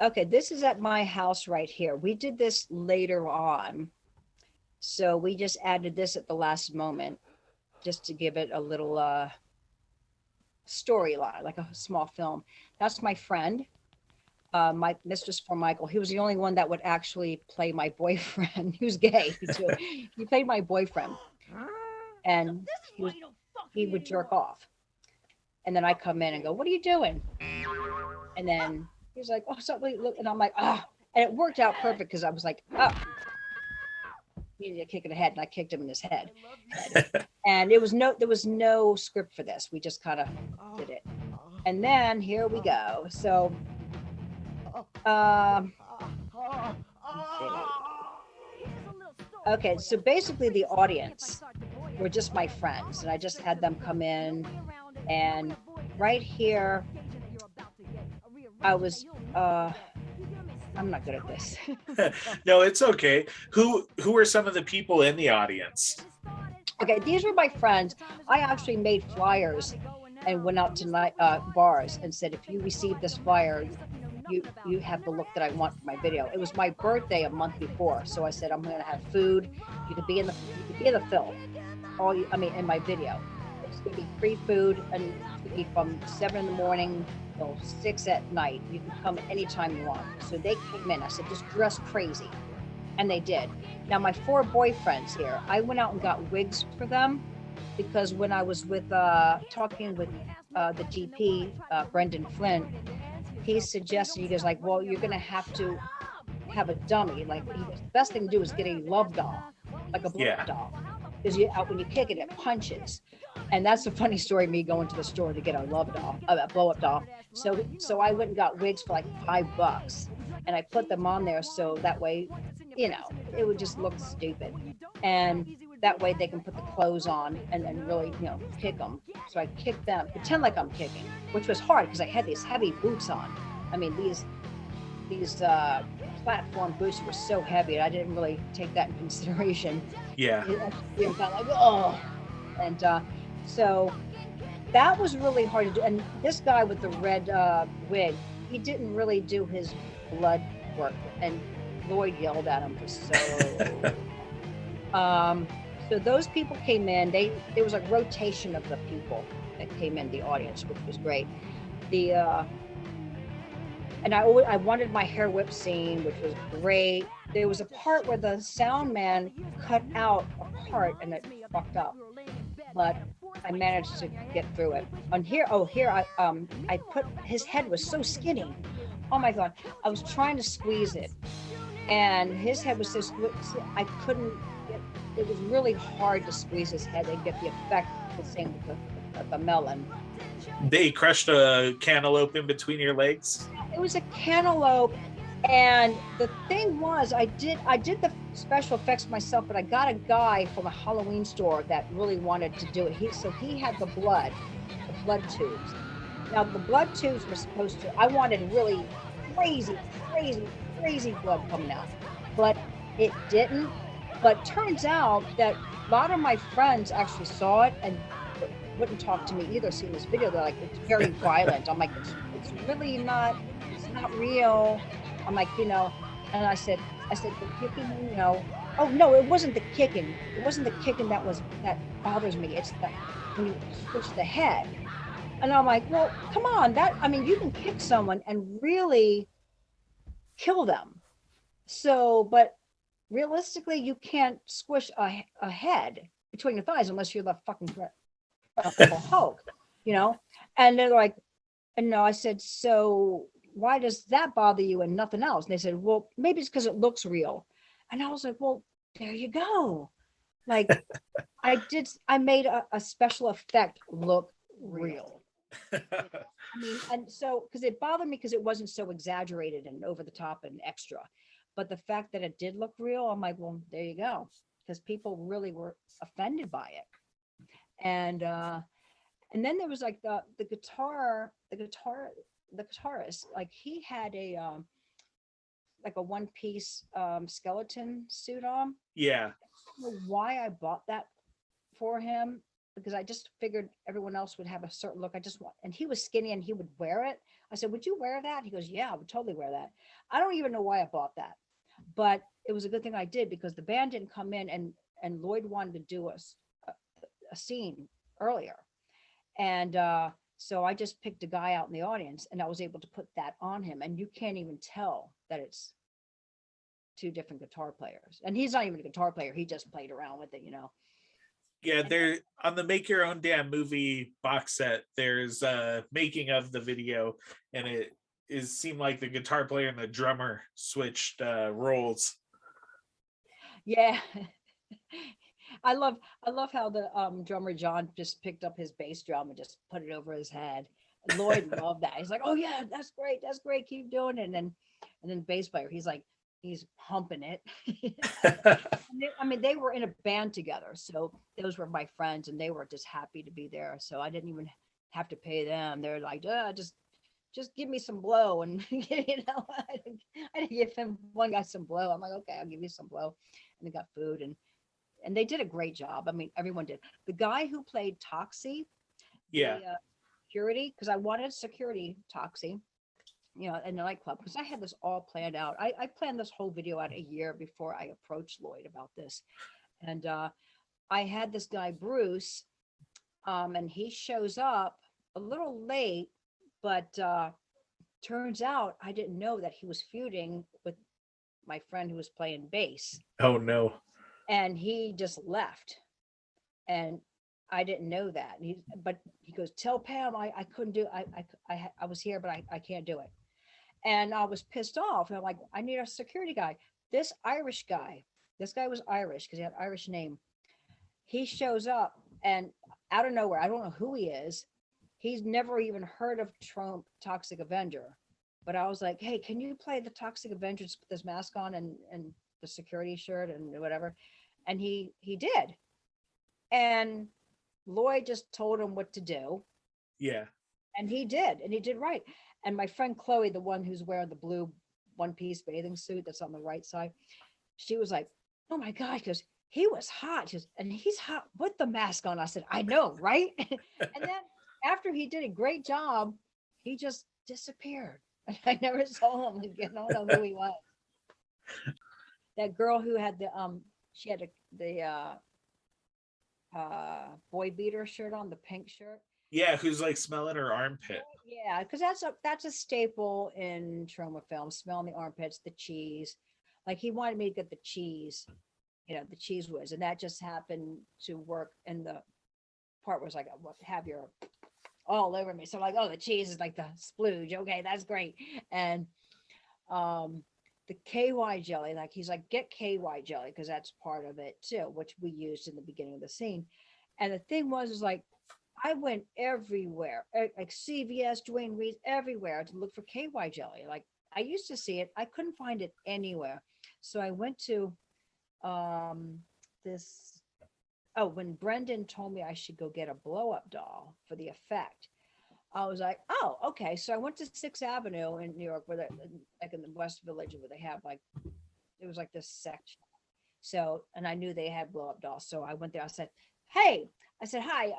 Okay, this is at my house right here. We did this later on. So we just added this at the last moment just to give it a little storyline, like a small film. That's my friend, my Mistress for Michael. He was the only one that would actually play my boyfriend. He was gay too. He played my boyfriend, and he would jerk off. And then I come in and go, "What are you doing?" And then he's like, "Oh, something." Look, and I'm like, "Ah!" And it worked out perfect because I was like, "Oh, you need a kick in the head," and I kicked him in his head. And there was no script for this. We just kind of did it. And then here we go. So, okay. So basically, the audience were just my friends, and I just had them come in, and right here, I was. I'm not good at this. No, it's okay. Who are some of the people in the audience? Okay, these were my friends. I actually made flyers and went out to bars and said, if you receive this flyer, you have the look that I want for my video. It was my birthday a month before, so I said, I'm going to have food. You could be in the film. In my video. It's going to be free food, and it's going to be from 7 in the morning till 6 at night. You can come anytime you want. So they came in. I said, just dress crazy. And they did. Now, my 4 boyfriends here, I went out and got wigs for them because when I was talking with the GP, Brendan Flynn, he suggested, he goes like, well, you're going to have to have a dummy. Like, the best thing to do is get a love doll, like a blow-up doll. Because when you kick it, it punches. And that's a funny story, me going to the store to get a blow-up doll. So I went and got wigs for like $5. And I put them on there so that way, it would just look stupid. And that way they can put the clothes on and then really, kick them. So I kicked them, pretend like I'm kicking, which was hard because I had these heavy boots on. I mean, these platform boots were so heavy, and I didn't really take that in consideration. Yeah. Kind of like, oh. And so that was really hard to do. And this guy with the red wig, he didn't really do his blood work, and Lloyd yelled at him for so. So those people came in. There was a rotation of the people that came in the audience, which was great. and I wanted my hair whip scene, which was great. There was a part where the sound man cut out a part and it fucked up, but I managed to get through it. On here, I put his head was so skinny. Oh my God, I was trying to squeeze it, and his head was so I couldn't. It was really hard to squeeze his head and get the effect the same with the melon. They crushed a cantaloupe in between your legs. It was a cantaloupe, and the thing was, I did the special effects myself, but I got a guy from a Halloween store that really wanted to do it. He had the blood tubes. Now the blood tubes were supposed to. I wanted really crazy blood coming out, but it didn't. But turns out that a lot of my friends actually saw it and wouldn't talk to me either. Seeing this video, they're like, it's very violent. I'm like, it's really not. It's not real. I'm like, and I said the kicking, oh no, it wasn't the kicking. It wasn't the kicking that bothers me. It's that when you switch the head. And I'm like, well, come on, you can kick someone and really kill them. So, but realistically, you can't squish a head between your thighs unless you're the fucking Hulk, And they're like, and no, I said, so why does that bother you and nothing else? And they said, well, maybe it's because it looks real. And I was like, well, there you go. Like, I made a special effect look real. And so, because it bothered me because it wasn't so exaggerated and over the top and extra. But the fact that it did look real, I'm like, well, there you go. Because people really were offended by it. And then there was like the guitarist, like he had a one-piece skeleton suit on. Yeah. I don't know why I bought that for him, because I just figured everyone else would have a certain look. And he was skinny and he would wear it. I said, would you wear that? He goes, yeah, I would totally wear that. I don't even know why I bought that, but it was a good thing I did, because the band didn't come in and Lloyd wanted to do a scene earlier. And so I just picked a guy out in the audience and I was able to put that on him. And you can't even tell that it's two different guitar players. And he's not even a guitar player. He just played around with it, Yeah, there on the Make Your Own Damn Movie box set, there's making of the video, and it seemed like the guitar player and the drummer switched roles. Yeah. I love how the drummer John just picked up his bass drum and just put it over his head. And Lloyd loved that. He's like, oh yeah, that's great, keep doing it. And then bass player, he's humping it. They were in a band together, so those were my friends, and they were just happy to be there. So I didn't even have to pay them. They're like, just give me some blow, and I didn't give him one guy some blow. I'm like, okay, I'll give you some blow, and they got food, and they did a great job. Everyone did. The guy who played Toxie, yeah, security, because I wanted security Toxie, in the nightclub, because I had this all planned out. I planned this whole video out a year before I approached Lloyd about this. And I had this guy, Bruce, and he shows up a little late, but turns out I didn't know that he was feuding with my friend who was playing bass. Oh, no. And he just left. And I didn't know that. But he goes, tell Pam I couldn't do it. I was here, but I can't do it. And I was pissed off. I'm like, I need a security guy. This guy was Irish because he had an Irish name. He shows up and out of nowhere, I don't know who he is. He's never even heard of Toxic Avenger. But I was like, hey, can you play the Toxic Avenger, just put this mask on and the security shirt and whatever? And he did. And Lloyd just told him what to do. Yeah. And he did right. And my friend Chloe, the one who's wearing the blue one-piece bathing suit that's on the right side, she was like, oh my gosh, because he was hot. She goes, and he's hot with the mask on. I said, I know, right? And then after he did a great job, he just disappeared. I never saw him again. I don't know who he was. That girl who had the boy beater shirt on, the pink shirt. Yeah, who's like smelling her armpit. Yeah, because that's a staple in Troma films, smelling the armpits, the cheese. Like he wanted me to get the cheese, the cheese whiz, and that just happened to work. And the part was like, "What have your all over me?" So I'm like, "Oh, the cheese is like the splooge. Okay, that's great." And um, the KY jelly, like he's like, "Get KY jelly because that's part of it too," which we used in the beginning of the scene. And the thing was, is like I went everywhere, like CVS, Dwayne Reed, everywhere to look for KY jelly. Like I used to see it, I couldn't find it anywhere. So I went to um this. Oh, when Brendan told me I should go get a blow up doll for the effect, I was like, oh, okay. So I went to Sixth Avenue in New York, where they, like in the West Village, where they have like it was like this section. So, and I knew they had blow up dolls. So I went there. I said, hey, I said, hi.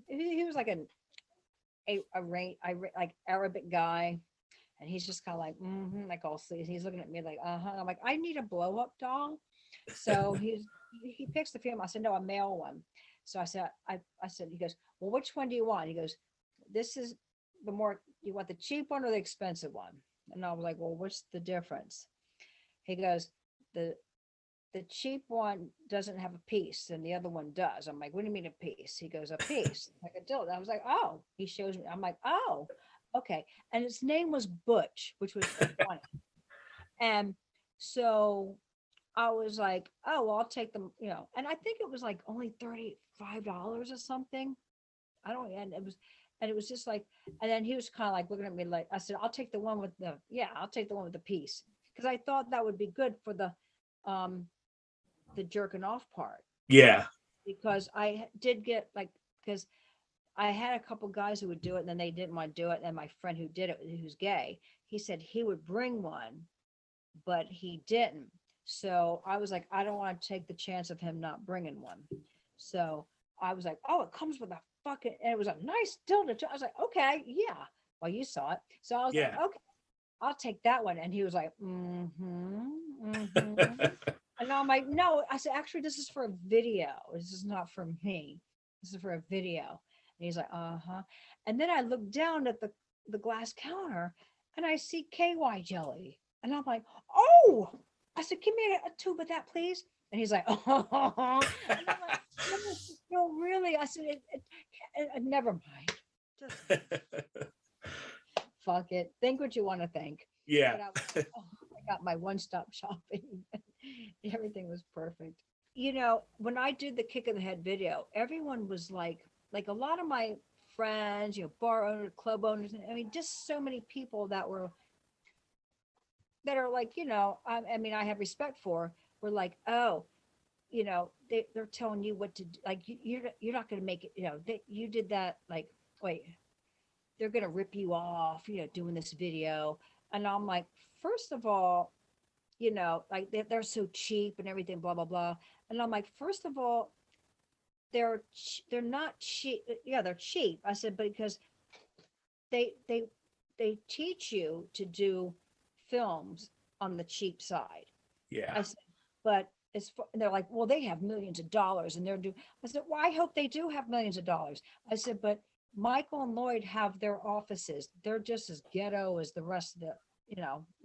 He was like like Arabic guy. And he's just kind of like, like all sleeves. He's looking at me like, uh-huh. I'm like, I need a blow up doll. So he picks the female. I said, no, a male one. So I said, he goes, well, which one do you want? He goes, this is the more, you want the cheap one or the expensive one? And I was like, well, what's the difference? He goes, the the cheap one doesn't have a piece and the other one does. I'm like, what do you mean a piece? He goes, a piece, like a dildo. I was like, oh, he shows me. I'm like, oh, okay. And his name was Butch, which was funny. And so I was like, oh, well, I'll take them, and I think it was like only $35 or something. I don't, and it was just like, and then he was kind of like looking at me like, I said, I'll take the one with the piece. Cause I thought that would be good for um, the jerking off part, Yeah. because I did get like, because I had a couple guys who would do it and then they didn't want to do it. And my friend who did it, who's gay, he said he would bring one, but he didn't. So I was like, I don't want to take the chance of him not bringing one. So I was like, oh, it comes with a fucking, and it was a nice dildo. I was like, okay, yeah. Well, you saw it. So I was like, Yeah. okay, I'll take that one. And he was like, And I'm like, no. I said, actually, this is for a video. This is not for me. This is for a video. And he's like, uh-huh. And then I look down at the glass counter and I see KY jelly. And I'm like, oh, I said, give me a tube of that, please. And he's like, oh, and I'm like, no, really. I said, never mind. Just fuck it. Think what you want to think. Yeah. But I was like, oh, I got my one-stop shopping. Everything was perfect. When I did the kick of the head video, everyone was like a lot of my friends, bar owners, club owners, I mean, just so many people that are like, I mean, I have respect for, were like, oh, they're telling you what to do. Like, you're not going to make it, you did that. Like, wait, they're going to rip you off, doing this video. And I'm like, first of all, like they're so cheap and everything, blah, blah, blah. And I'm like, first of all, they're not cheap. Yeah, they're cheap. I said, because they they they teach you to do films on the cheap side. Yeah. I said, but and they're like, well, they have millions of dollars and they're doing. I said, well, I hope they do have millions of dollars. I said, but Michael and Lloyd have their offices. They're just as ghetto as the rest of the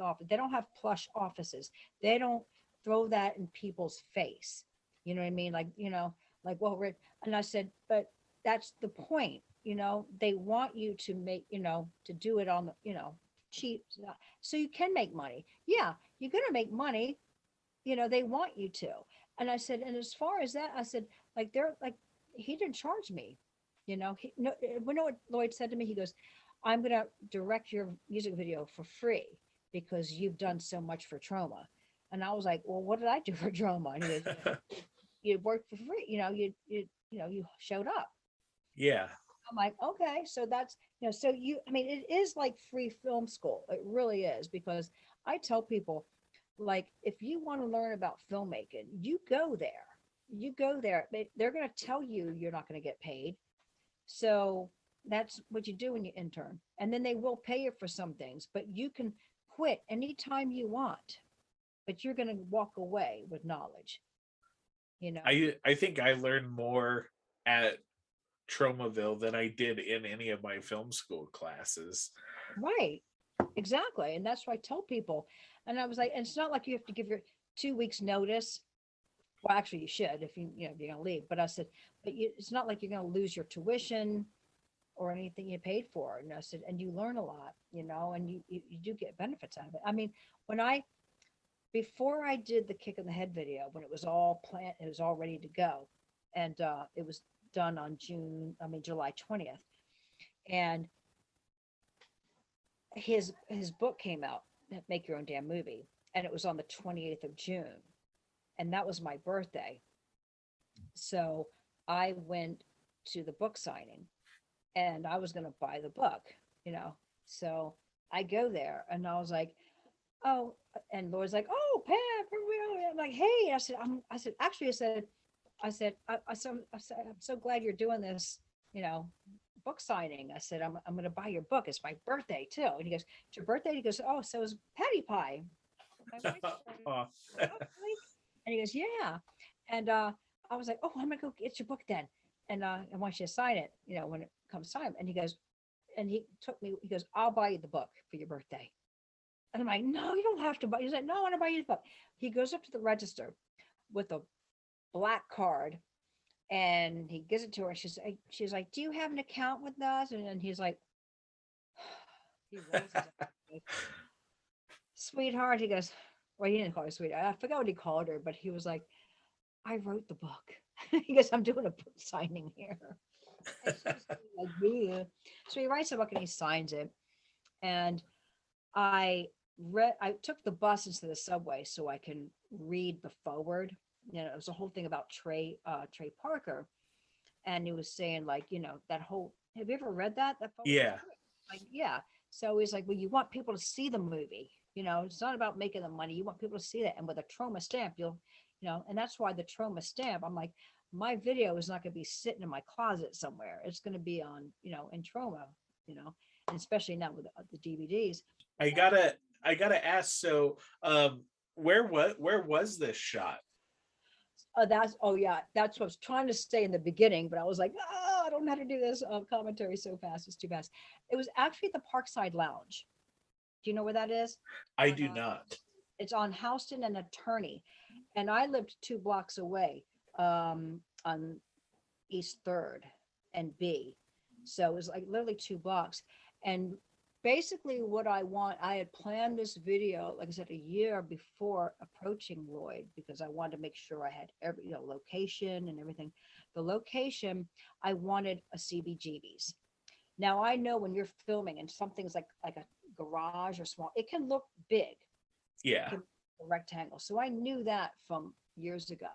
office. They don't have plush offices. They don't throw that in people's face. You know what I mean? Like, like, well, Rick, and I said, but that's the point. They want you to make, to do it on the, cheap, so you can make money. Yeah, you're going to make money. They want you to. And I said, and as far as that, I said, like, they're like, he didn't charge me. No, what Lloyd said to me? He goes, I'm going to direct your music video for free because you've done so much for Troma. And I was like, well, what did I do for Troma? And he goes, you worked for free. You showed up. Yeah. I'm like, okay, so that's, I mean, it is like free film school. It really is, because I tell people, like, if you want to learn about filmmaking, you go there. They're going to tell you you're not going to get paid. So that's what you do when you intern. And then they will pay you for some things, but you can quit anytime you want, but you're going to walk away with knowledge. I think I learned more at Tromaville than I did in any of my film school classes. Right. Exactly. And that's what I tell people. And I was like, and it's not like you have to give your 2 weeks notice. Well, actually you should if if you're gonna leave. But I said, it's not like you're gonna lose your tuition or anything you paid for. And I said, and you learn a lot, and you do get benefits out of it. I mean, before I did the kick in the head video, when it was all planned, it was all ready to go. And it was done on July 20th. And his book came out, Make Your Own Damn Movie. And it was on the 28th of June. And that was my birthday. So I went to the book signing and I was going to buy the book, So I go there and I was like, oh, and Lloyd's like, oh, Pam, I'm like, hey, I said, I'm so glad you're doing this, book signing. I said, I'm going to buy your book. It's my birthday too. And he goes, it's your birthday? He goes, oh, so is Patty Pie. Aw. And he goes, yeah. And I was like, oh, I'm gonna go get your book then. And I want you to sign it, when it comes time. And he goes, I'll buy you the book for your birthday. And I'm like, no, you don't have to buy. He's like, no, I want to buy you the book. He goes up to the register with a black card and he gives it to her. She's like, do you have an account with us? And he's like, he rolls his eyes. Sweetheart, he goes, well, he didn't call her sweetheart. I forgot what he called her, but he was like, I wrote the book. He goes, I'm doing a book signing here. And she's like, yeah. So he writes a book and he signs it. And I took the bus into the subway so I can read the forward. It was a whole thing about Trey Parker. And he was saying like, that whole, have you ever read that? Yeah. Like, yeah. So he's like, well, you want people to see the movie. It's not about making the money. You want people to see that. And with a Troma stamp, and that's why the Troma stamp, I'm like, my video is not going to be sitting in my closet somewhere. It's going to be on, in Troma, and especially now with the DVDs. I gotta ask. So, where was this shot? That's what I was trying to say in the beginning, but I was like, I don't know how to do this commentary so fast. It's too fast. It was actually the Parkside Lounge. Do you know where that is? I do not. It's on Houston and Attorney. And I lived 2 blocks away on East 3rd and B. So it was like literally 2 blocks. And basically what I had planned this video, like I said, a year before approaching Lloyd, because I wanted to make sure I had every location and everything. The location, I wanted a CBGB's. Now I know when you're filming and something's like a garage or small, it can look big. Yeah. A rectangle. So I knew that from years ago.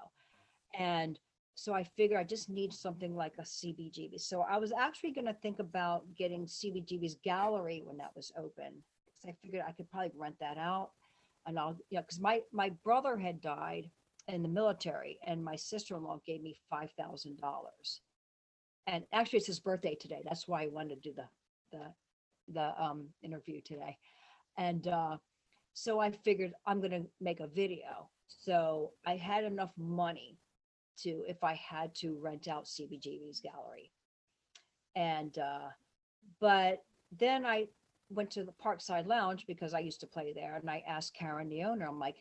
And so I figured I just need something like a CBGB. So I was actually going to think about getting CBGB's gallery when that was open. Because I figured I could probably rent that out. And I'll, because my brother had died in the military and my sister-in-law gave me $5,000. And actually it's his birthday today. That's why I wanted to do the interview today. And so I figured I'm going to make a video. So I had enough money to, if I had to, rent out CBGB's gallery. And but then I went to the Parkside Lounge because I used to play there, and I asked Karen, the owner, I'm like,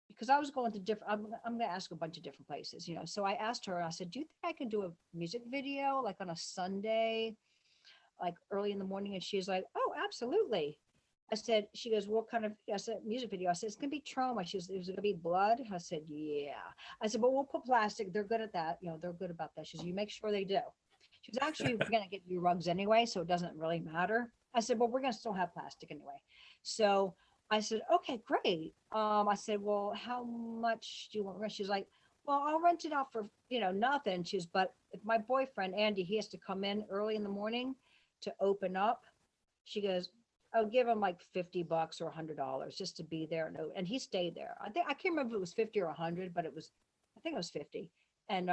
because I was going to I'm going to ask a bunch of different places, So I asked her, I said, do you think I can do a music video like on a Sunday, like early in the morning? And she's like, oh, absolutely. I said, she goes, what kind of, I said, music video? I said, it's going to be Troma. She goes, is it going to be blood? I said, yeah. I said, but we'll put plastic. They're good at that. They're good about that. She says, you make sure they do. She was actually, we're going to get you rugs anyway, so it doesn't really matter. I said, well, we're going to still have plastic anyway. So I said, okay, great. I said, well, how much do you want rent? She's like, well, I'll rent it out for, nothing. She's, but if my boyfriend, Andy, he has to come in early in the morning to open up. She goes, I'll give him like $50 or $100 just to be there. And he stayed there. I can't remember if it was 50 or 100, but I think it was 50. And,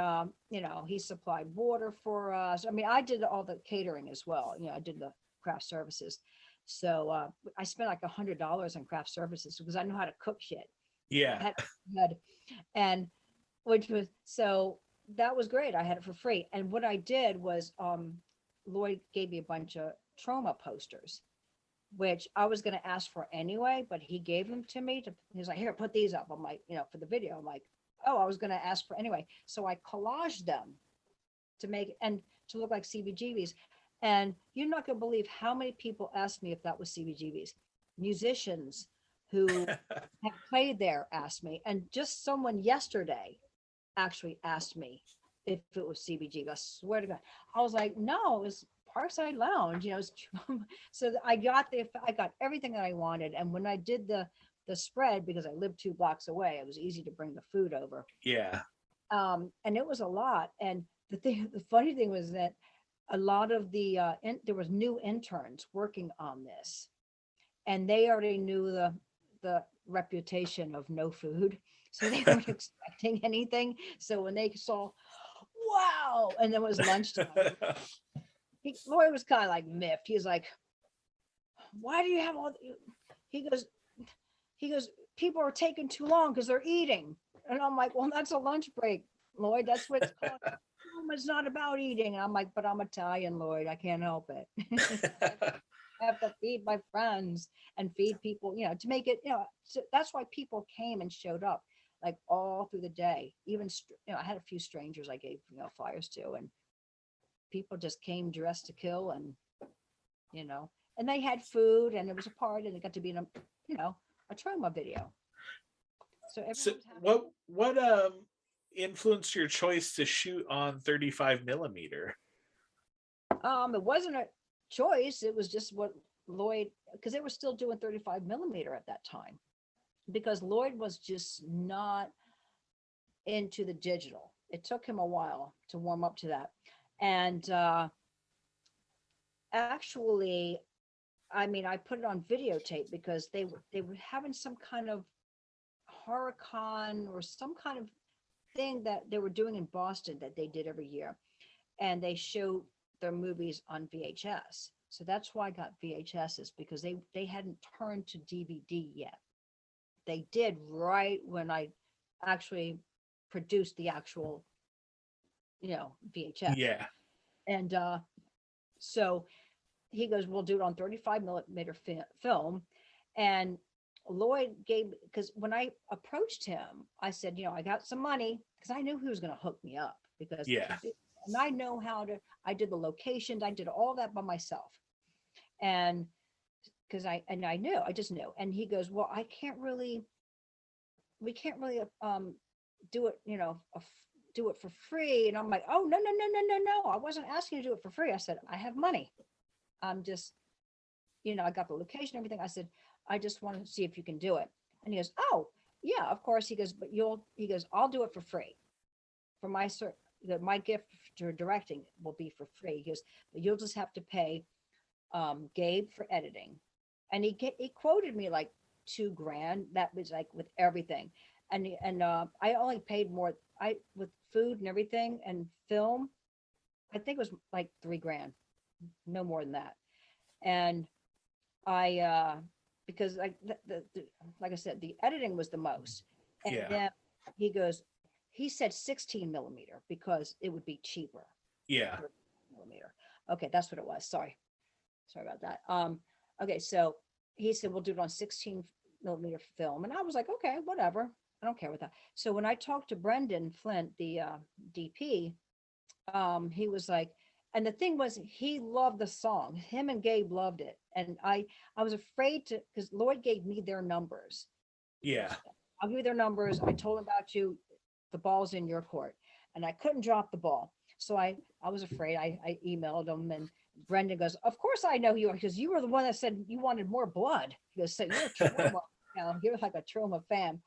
he supplied water for us. I mean, I did all the catering as well. I did the craft services. So I spent like $100 on craft services because I know how to cook shit. Yeah. And which was, so that was great. I had it for free. And what I did was, Lloyd gave me a bunch of Troma posters, which I was going to ask for anyway, but he gave them to me. He's like, here, put these up. I'm like, for the video. I'm like, oh, I was going to ask for anyway. So I collaged them to make and to look like CBGBs. And you're not going to believe how many people asked me if that was CBGBs. Musicians who have played there asked me, and just someone yesterday actually asked me if it was CBGB. I swear to God, I was like, no, it was Parkside Lounge. So I got everything that I wanted. And when I did the spread, because I lived 2 blocks away, it was easy to bring the food over. Yeah. And it was a lot. And the funny thing was that a lot of there was new interns working on this, and they already knew the reputation of no food, so they weren't expecting anything. So when they saw, wow, and it was lunchtime, Lloyd was kind of like miffed. He's like, why do you have all he goes, people are taking too long because they're eating. And I'm like, well, that's a lunch break, Lloyd. That's what it's called. It's not about eating. And I'm like, but I'm Italian, Lloyd. I can't help it. I have to feed my friends and feed people, to make it, so that's why people came and showed up like all through the day. Even, I had a few strangers I gave, flyers to, and people just came dressed to kill, and, and they had food, and it was a party, and it got to be in a Troma video. So what influenced your choice to shoot on 35 millimeter? It wasn't a choice. It was just what Lloyd, because they were still doing 35 millimeter at that time, because Lloyd was just not into the digital. It took him a while to warm up to that. And actually, I put it on videotape because they were having some kind of HorrorCon or some kind of thing that they were doing in Boston that they did every year, and they showed their movies on VHS. So that's why I got VHSs, because they hadn't turned to DVD yet. They did right when I actually produced the actual VHS. Yeah. And so he goes, we'll do it on 35 millimeter film. And Lloyd gave, because when I approached him, I said, I got some money, because I knew he was going to hook me up, because and I know I did the locations, I did all that by myself. And because I just knew. And he goes, well, we can't really do it, do it for free. And I'm like, oh, no. I wasn't asking you to do it for free. I said, I have money. I'm just, I got the location, everything. I said, I just want to see if you can do it. And he goes, oh, yeah, of course. He goes, but I'll do it for free. For my gift to directing will be for free. He goes, but you'll just have to pay Gabe for editing. And he quoted me like $2,000. That was like with everything. And I only paid more with food and everything and film. I think it was like $3,000, no more than that. And I because like like I said, the editing was the most. And then he said 16 millimeter because it would be cheaper. Yeah. Millimeter. Okay, that's what it was. Sorry about that. Okay, so he said we'll do it on 16 millimeter film, and I was like, okay, whatever. I don't care with that. So when I talked to Brendan Flint, the DP, he was like, and the thing was, he loved the song. Him and Gabe loved it, and I was afraid to, because Lloyd gave me their numbers. Yeah. I'll give you their numbers. I told him about you. The ball's in your court, and I couldn't drop the ball. So I was afraid. I emailed him, and Brendan goes, of course I know you are, because you were the one that said you wanted more blood. He goes, so you're a Troma, you're like a Troma fan.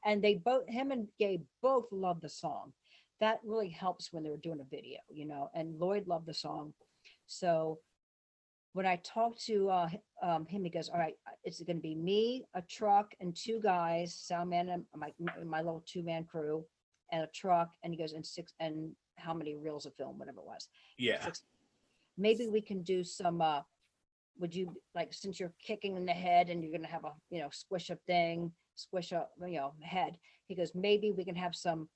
And they both, him and Gabe both love the song. That really helps when they're doing a video, and Lloyd loved the song. So when I talked to him, he goes, all right, it's going to be me, a truck, and 2 guys, sound man, and my little 2-man crew, and a truck. And he goes, and how many reels of film, whatever it was. Yeah. 6. Maybe we can do some, would you, like, since you're kicking in the head and you're going to have a, squish a head. He goes, maybe we can have some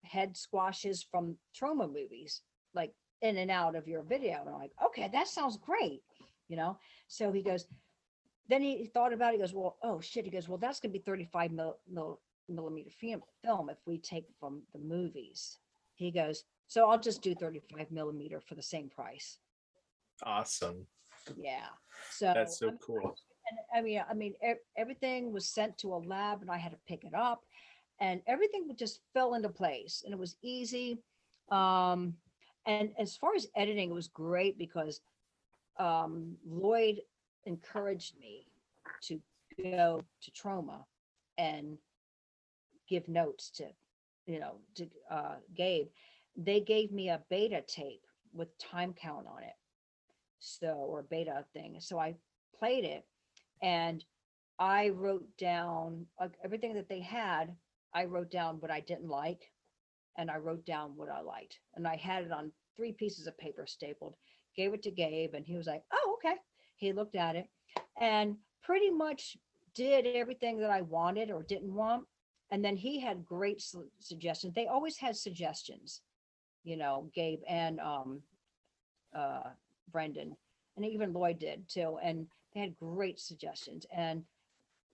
head squashes from Troma movies, like in and out of your video. And I'm like, okay, that sounds great, you know? So he goes, then he thought about it. He goes, well, oh shit. He goes, well, that's going to be 35 millimeter film if we take from the movies. He goes, so I'll just do 35 millimeter for the same price. Awesome. Yeah. So That's so cool. And I mean, everything was sent to a lab and I had to pick it up and everything just fell into place and it was easy. And as far as editing, it was great because Lloyd encouraged me to go to Troma and give notes to, to Gabe. They gave me a beta tape with time count on it. So, or beta thing. So I played it and I wrote down everything that they had. I wrote down what I didn't like and I wrote down what I liked. And I had it on 3 pieces of paper stapled, gave it to Gabe and he was like, oh, okay. He looked at it and pretty much did everything that I wanted or didn't want. And then he had great suggestions. They always had suggestions, Gabe and Brendan, and even Lloyd did too. And they had great suggestions. And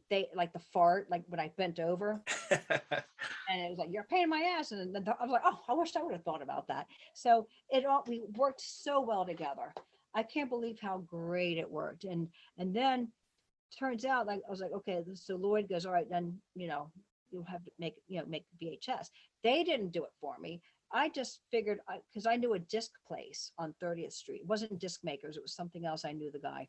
they like the fart, like when I bent over, and it was like, you're a pain in my ass. And then I was like, oh, I wish I would have thought about that. So we worked so well together. I can't believe how great it worked. And then turns out, like, I was like, okay, so Lloyd goes, all right, then, you'll have to make VHS. They didn't do it for me. I just figured, because I knew a disc place on 30th Street. It wasn't Disc Makers. It was something else. I knew the guy.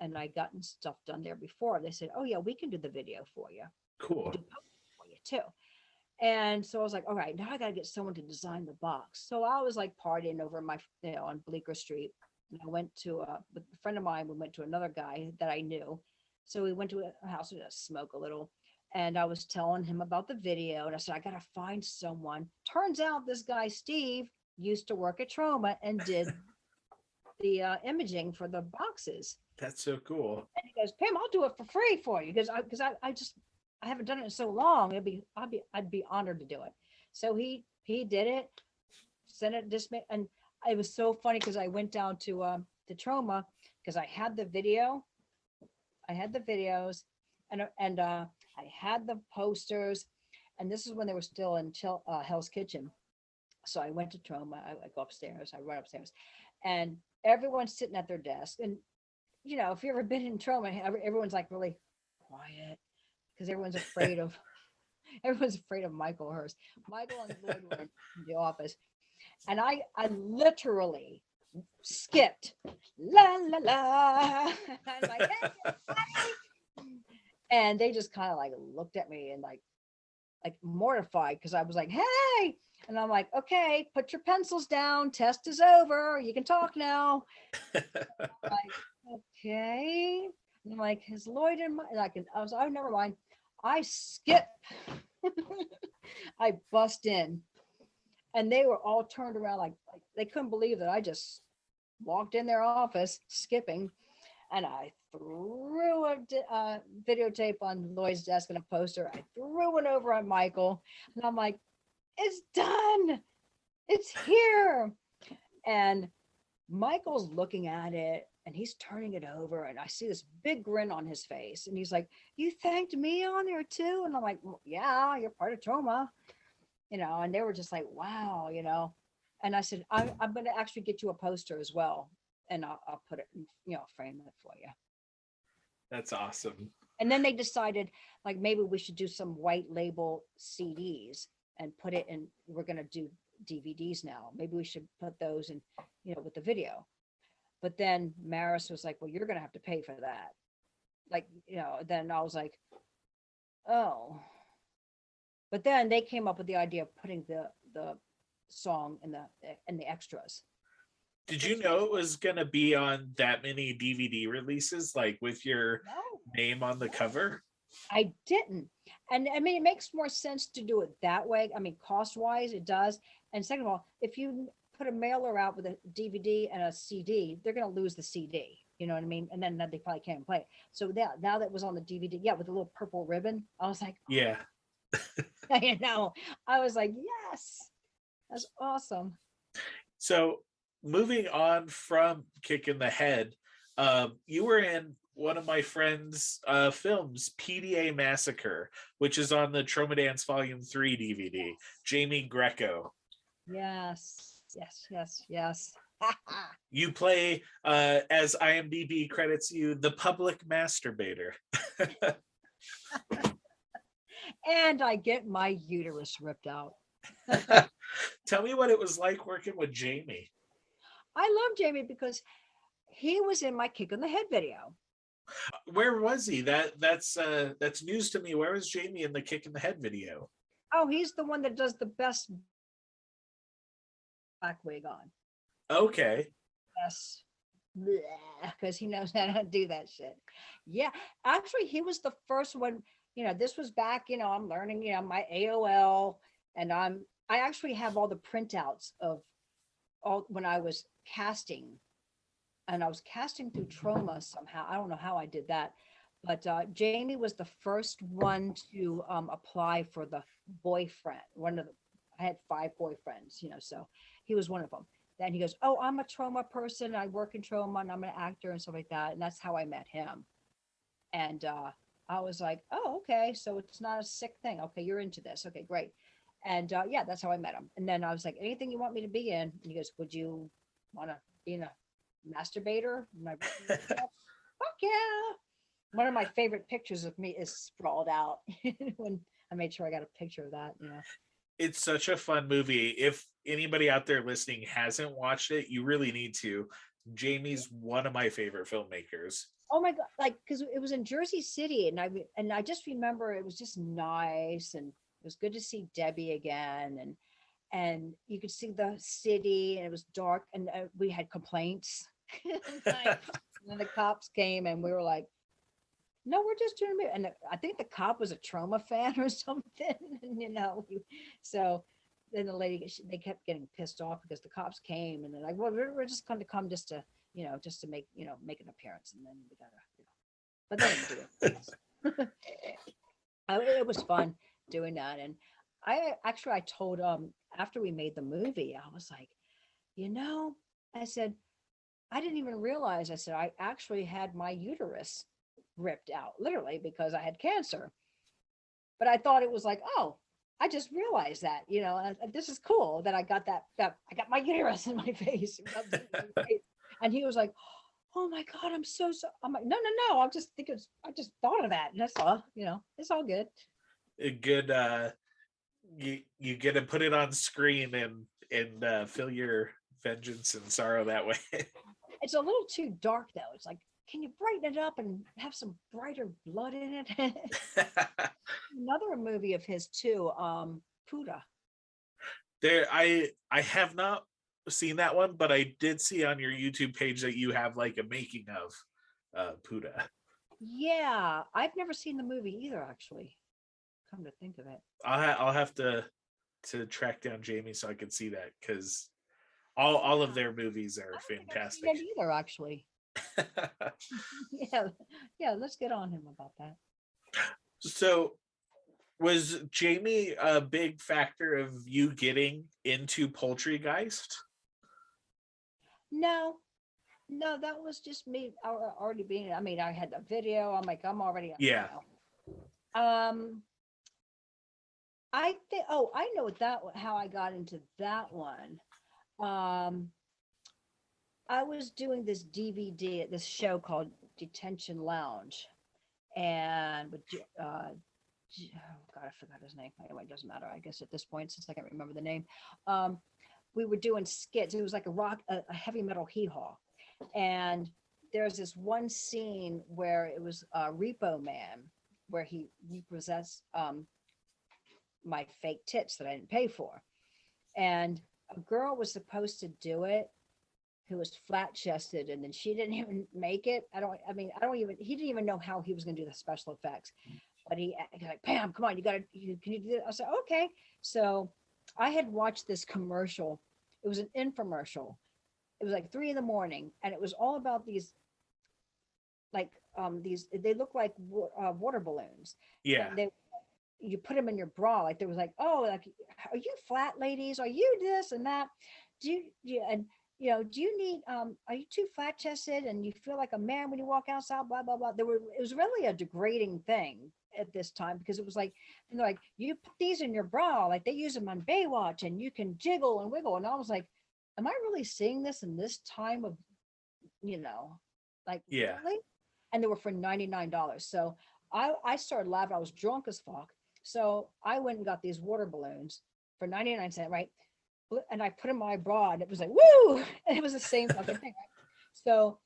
And I gotten stuff done there before. They said, oh, yeah, we can do the video for you. Cool. Do for you, too. And so I was like, all right, now I got to get someone to design the box. So I was like partying over on Bleecker Street. And I went to with a friend of mine. We went to another guy that I knew. So we went to a house to smoke a little. And I was telling him about the video. And I said, I got to find someone. Turns out this guy, Steve, used to work at Troma and did the imaging for the boxes. That's so cool. And he goes, Pam, I'll do it for free for you. Because I haven't done it in so long. I'd be honored to do it. So he did it, sent it this, and it was so funny because I went down to Troma because I had the video. I had the videos and I had the posters, and this is when they were still in Hell's Kitchen. So I went to Troma. I go upstairs. I run upstairs, and everyone's sitting at their desk. And if you've ever been in Troma, everyone's like really quiet because everyone's afraid of Michael Hurst. Michael and Lloyd were in the office, and I literally skipped la la la. I'm like, hey, and they just kind of like looked at me and like mortified because I was like, hey, and I'm like, okay, put your pencils down. Test is over. You can talk now. Like, okay. And I'm like, is Lloyd in my? I was, oh, never mind. I skip. I bust in, and they were all turned around like they couldn't believe that I just walked in their office skipping, and I threw a videotape on Lloyd's desk and a poster. I threw it over on Michael, and I'm like, it's done. It's here. And Michael's looking at it and he's turning it over, and I see this big grin on his face, and he's like, you thanked me on there too? And I'm like, well, yeah, you're part of Troma, and they were just like, wow, and I said, I'm going to actually get you a poster as well, and I'll put it, frame it for you. That's awesome. And then they decided like maybe we should do some white label CDs and put it in. We're going to do DVDs now. Maybe we should put those in, with the video. But then Maris was like, well, you're going to have to pay for that. Like, then I was like, oh. But then they came up with the idea of putting the song in the extras. Did you know it was going to be on that many DVD releases, like with your name on the cover? I didn't. And I mean, it makes more sense to do it that way. I mean, cost wise, it does. And second of all, if you put a mailer out with a DVD and a CD, they're going to lose the CD. You know what I mean? And then they probably can't play it. So now that was on the DVD, with the little purple ribbon, I was like, yeah. You know, I was like, yes, that's awesome. So moving on from Kick in the Head, you were in one of my friend's films, PDA Massacre, which is on the Troma Dance Volume 3 DVD. Jamie Greco. Yes, yes, yes, yes. You play, as IMDb credits you, the public masturbator. And I get my uterus ripped out. Tell me what it was like working with Jamie. I love Jamie because he was in my Kick in the Head video. Where was he? That's news to me. Where was Jamie in the Kick in the Head video? Oh, he's the one that does the best black wig on. Okay. Yes. Because he knows how to do that shit. Yeah. Actually, he was the first one. You know, this was back, you know, I'm learning, you know, my AOL, and I actually have all the printouts of all when I was casting, and I was casting through Troma somehow. I don't know how I did that, but Jamie was the first one to apply for the boyfriend. I had 5 boyfriends, you know, so he was one of them. Then he goes, "Oh, I'm a Troma person. I work in Troma, and I'm an actor and stuff like that." And that's how I met him. And I was like, "Oh, okay, so it's not a sick thing. Okay, you're into this. Okay, great." And yeah, that's how I met him. And then I was like, "Anything you want me to be in?" And he goes, "Would you want to be in a masturbator?" And I went, "Fuck yeah." One of my favorite pictures of me is sprawled out when I made sure I got a picture of that, you know. It's such a fun movie. If anybody out there listening hasn't watched it, you really need to. Jamie's one of my favorite filmmakers. Oh my God, like, because it was in Jersey City, and I just remember it was just nice, and it was good to see Debbie again, and you could see the city, and it was dark, and we had complaints. Like, and then the cops came, and we were like, "No, we're just doing it." And I think the cop was a Troma fan or something, and, you know, so then the lady, they kept getting pissed off because the cops came, and they're like, "Well, we're just going to come just to, you know, just to make, you know, make an appearance," and then we gotta, you know, but they didn't do it. It was fun doing that. And I told after we made the movie, I was like, you know, I said, I didn't even realize, I said, I actually had my uterus ripped out, literally, because I had cancer. But I thought it was like, oh, I just realized that, you know, this is cool that I got that I got my uterus in my face. And he was like, "Oh my God, I'm so." I'm like, no. I just thought of that. And that's all, you know, it's all good. A good you get to put it on screen and feel your vengeance and sorrow that way. It's a little too dark though. It's like, can you brighten it up and have some brighter blood in it? Another movie of his too, Puda. I have not seen that one, but I did see on your YouTube page that you have like a making of Puda. Yeah, I've never seen the movie either, actually. Come to think of it. I'll have to track down Jamie so I can see that, because all of their movies are I don't think I've fantastic. seen it either, actually. Yeah, yeah. Let's get on him about that. So was Jamie a big factor of you getting into Poultrygeist? No, no, that was just me already being. I mean, I had the video. I'm like, I'm already. Yeah. You know. I think. Oh, I know how I got into that one. Um, I was doing this DVD at this show called Detention Lounge, and with oh God, I forgot his name. Anyway, it doesn't matter. I guess at this point, since I can't remember the name, we were doing skits. It was like a heavy metal hee haw, and there's this one scene where it was Repo Man, where he repossessed my fake tits that I didn't pay for, and a girl was supposed to do it who was flat chested, and then she didn't even make it. He didn't even know how he was going to do the special effects, but he like, "Pam, come on, can you do it?" I said, "Okay." So I had watched this commercial. It was an infomercial. It was like 3 a.m, and it was all about these, like, they look like water balloons. Yeah. And you put them in your bra. Like there was like, oh, like, are you flat ladies? Are you this and that? And do you need, are you too flat chested and you feel like a man when you walk outside, blah, blah, blah. It was really a degrading thing at this time, because it was like, and they're like, you put these in your bra, like they use them on Baywatch and you can jiggle and wiggle. And I was like, am I really seeing this in this time of, like, Yeah. really? And they were for $99. So I started laughing. I was drunk as fuck. So I went and got these water balloons for 99 cents, right? And I put in my bra and it was like, woo! And it was the same fucking thing. Right? So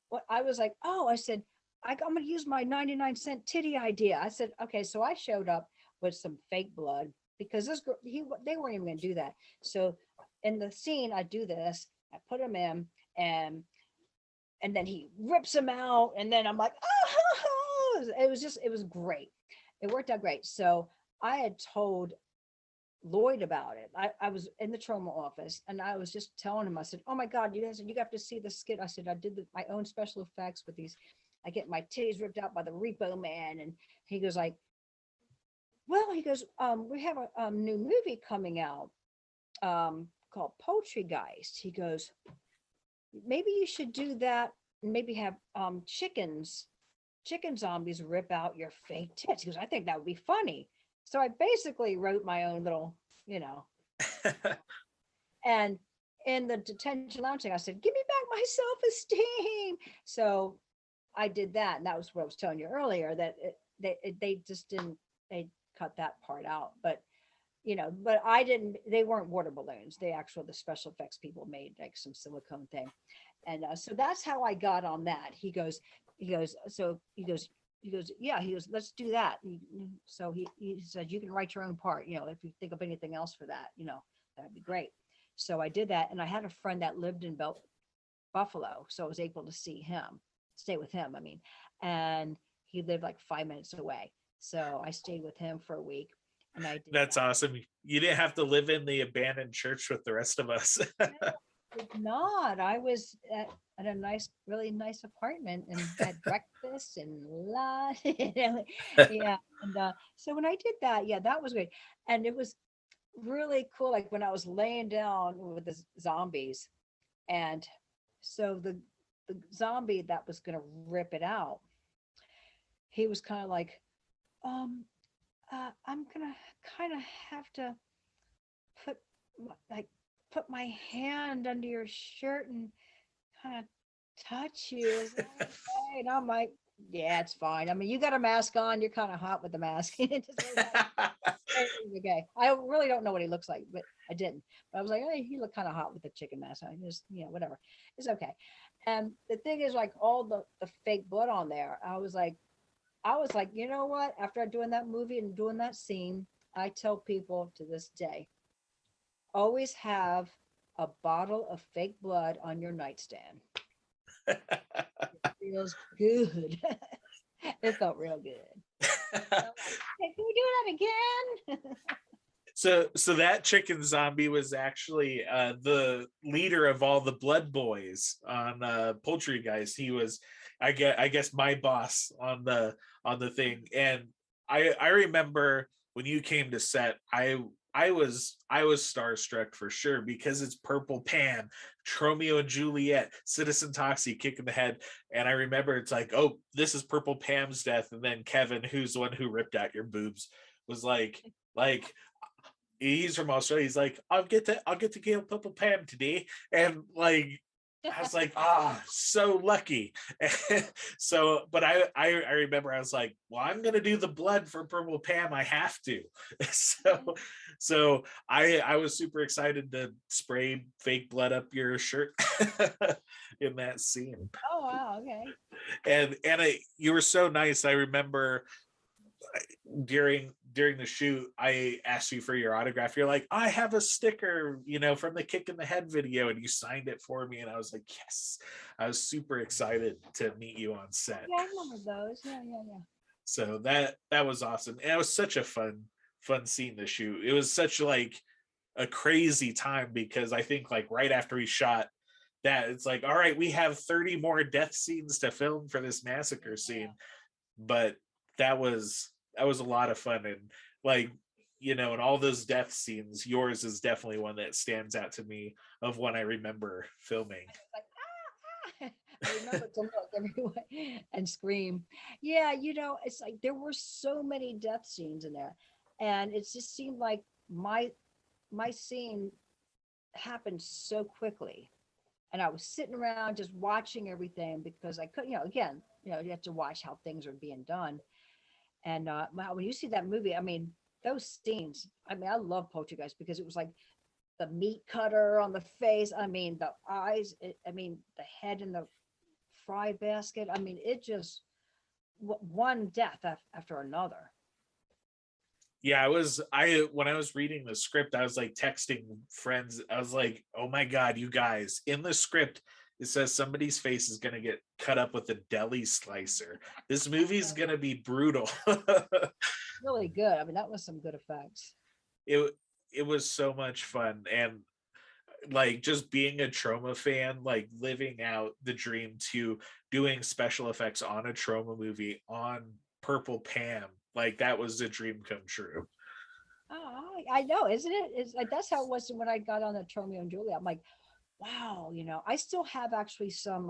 what I was like, oh, I said, I'm going to use my 99-cent titty idea. I said, okay. So I showed up with some fake blood, because this girl, they weren't even going to do that. So in the scene, I do this, I put him in, and then he rips him out. And then I'm like, oh, it was great. It worked out great. So I had told Lloyd about it. I was in the Troma office and I was just telling him, I said, oh my God, you have to see the skit. I said, I did my own special effects with these. I get my titties ripped out by the repo man. And he goes like, well, he goes, we have a new movie coming out called Poultrygeist. He goes, maybe you should do that and maybe have chicken zombies rip out your fake tits. He goes, I think that would be funny. So I basically wrote my own little, and in the detention lounge thing, I said, give me back my self-esteem. So I did that. And that was what I was telling you earlier, that they just didn't, they cut that part out. But, but they weren't water balloons. The special effects people made like some silicone thing. And so that's how I got on that. He goes, yeah, let's do that. So he said, you can write your own part, if you think of anything else for that, that'd be great. So I did that. And I had a friend that lived in Buffalo. So I was able to stay with him. I mean, and he lived like 5 minutes away. So I stayed with him for a week. And I did That's that. awesome. You didn't have to live in the abandoned church with the rest of us. Did not. I was at a really nice apartment and had breakfast and lunch. Yeah. And so when I did that, yeah, that was great. And it was really cool. Like when I was laying down with the zombies, and so the zombie that was going to rip it out, he was kind of like, I'm gonna kind of have to put my hand under your shirt and kind of touch you. Is that okay? And I'm like, yeah, it's fine. I mean, you got a mask on, you're kind of hot with the mask. Okay. I really don't know what he looks like, but I didn't. But I was like, hey, he looked kind of hot with the chicken mask. I just, whatever. It's okay. And the thing is, like all the fake blood on there, I was like, you know what? After doing that movie and doing that scene, I tell people to this day, always have a bottle of fake blood on your nightstand. It feels good. It felt real good. So like, hey, can we do that again? So that chicken zombie was actually the leader of all the blood boys on Poultrygeist. He was, I guess, my boss on the thing. And I remember when you came to set, I was starstruck for sure, because it's Purple Pam, Tromeo and Juliet, Citizen Toxie kicking the head. And I remember it's like, oh, this is Purple Pam's death. And then Kevin, who's the one who ripped out your boobs, was like he's from Australia. He's like, I'll get to kill Purple Pam today. And like, I was like, so lucky. So, but I remember I was like, well, I'm going to do the blood for Purple Pam. I have to. So I was super excited to spray fake blood up your shirt in that scene. Oh, wow. Okay. And you were so nice. I remember during the shoot, I asked you for your autograph. You're like, I have a sticker, from the Kick in the Head video, and you signed it for me. And I was like, yes. I was super excited to meet you on set. Yeah, I remember those. Yeah. So that was awesome. And it was such a fun scene to shoot. It was such like a crazy time, because I think like right after we shot that, it's like, all right, we have 30 more death scenes to film for this massacre scene. But that was a lot of fun. And like, you know, in all those death scenes, yours is definitely one that stands out to me of one I remember filming. Like, ah, ah. I remember to look everywhere and scream. Yeah, you know, it's like there were so many death scenes in there, and it just seemed like my scene happened so quickly, and I was sitting around just watching everything because I couldn't, you know, again, you know, you have to watch how things are being done. And wow, when you see that movie, I mean, those scenes, I mean, I love Poultrygeist because it was like the meat cutter on the face. I mean, the eyes, I mean, the head in the fry basket. I mean, it just one death after another. Yeah, when I was reading the script, I was like texting friends. I was like, "Oh my god, you guys, in the script it says somebody's face is going to get cut up with a deli slicer. This movie is going to be brutal." Really good. I mean, that was some good effects. it it was so much fun, and like just being a Troma fan, like living out the dream to doing special effects on a Troma movie on Purple Pam, like that was a dream come true. Oh, I know, isn't it? It's like that's how it was when I got on the Tromeo and Juliet. I'm like, wow, you know, I still have actually some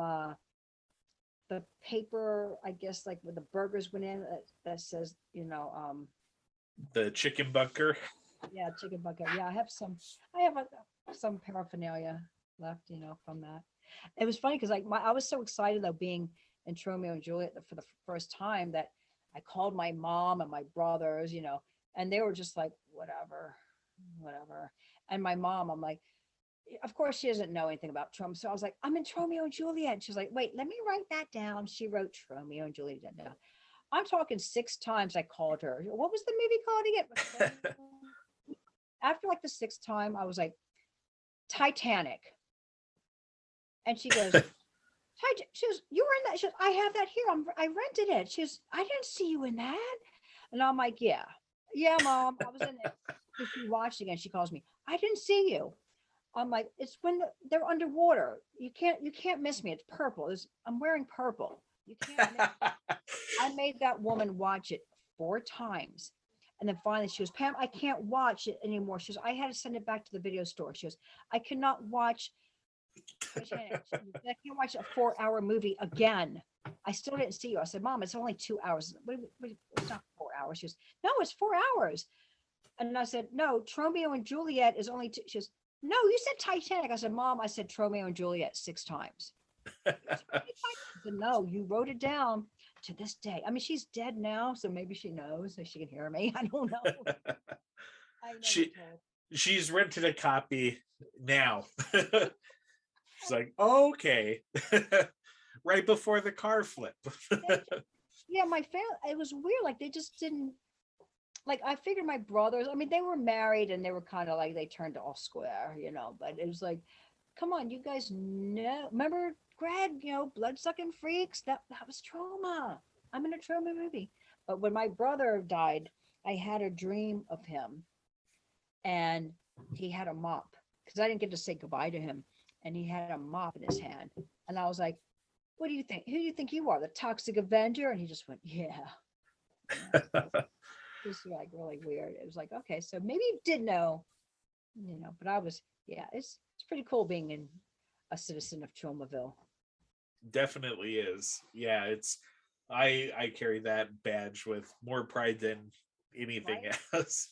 the paper, I guess, like where the burgers went in that says, you know, The chicken bunker. yeah, chicken bucket. Yeah, I have some paraphernalia left, you know, from that. It was funny because like I was so excited though being in Tromeo and Juliet for the first time that I called my mom and my brothers, you know, and they were just like, whatever, whatever. And my mom, I'm like, of course she doesn't know anything about Trump. So I was like, I'm in Tromeo and Juliet. And she's like, wait, let me write that down. She wrote Tromeo and Juliet down. I'm talking 6 times I called her. What was the movie called again? After like the 6th time, I was like, Titanic. And she goes, she goes, you were in that. She goes, I have that here. I rented it. She goes, I didn't see you in that. And I'm like, yeah, mom, I was in it. So she watched again. She calls me, I didn't see you. I'm like, it's when they're underwater. You can't miss me. It's purple. I'm wearing purple. You can't miss me. I made that woman watch it 4 times. And then finally she goes, Pam, I can't watch it anymore. She goes, I had to send it back to the video store. She goes, I cannot watch Titanic. I can't watch a 4-hour movie again. I still didn't see you. I said, Mom, it's only 2 hours. It's not 4 hours. She goes, no, it's 4 hours. And I said, no, Tromeo and Juliet is only two. She goes, no, you said Titanic. I said, Mom, I said Tromeo and Juliet 6 times. I said, no, you wrote it down to this day. I mean, she's dead now, so maybe she knows, so she can hear me. I don't know. She's rented a copy now. She's like, oh, okay. Right before the car flip. Yeah, my family, it was weird. Like they just didn't, like I figured my brothers, I mean, they were married and they were kind of like, they turned off square, you know, but it was like, come on, you guys know, remember Greg, you know, Bloodsucking Freaks, that was Troma. I'm in a Troma movie. But when my brother died, I had a dream of him and he had a mop because I didn't get to say goodbye to him, and he had a mop in his hand, and I was like, what do you think? Who do you think you are, the toxic Avenger? And he just went, yeah. It was like really weird. It was like, okay, so maybe you did know, you know, but I was, yeah, it's pretty cool being in a citizen of Tromaville. Definitely is. Yeah, it's I carry that badge with more pride than anything else.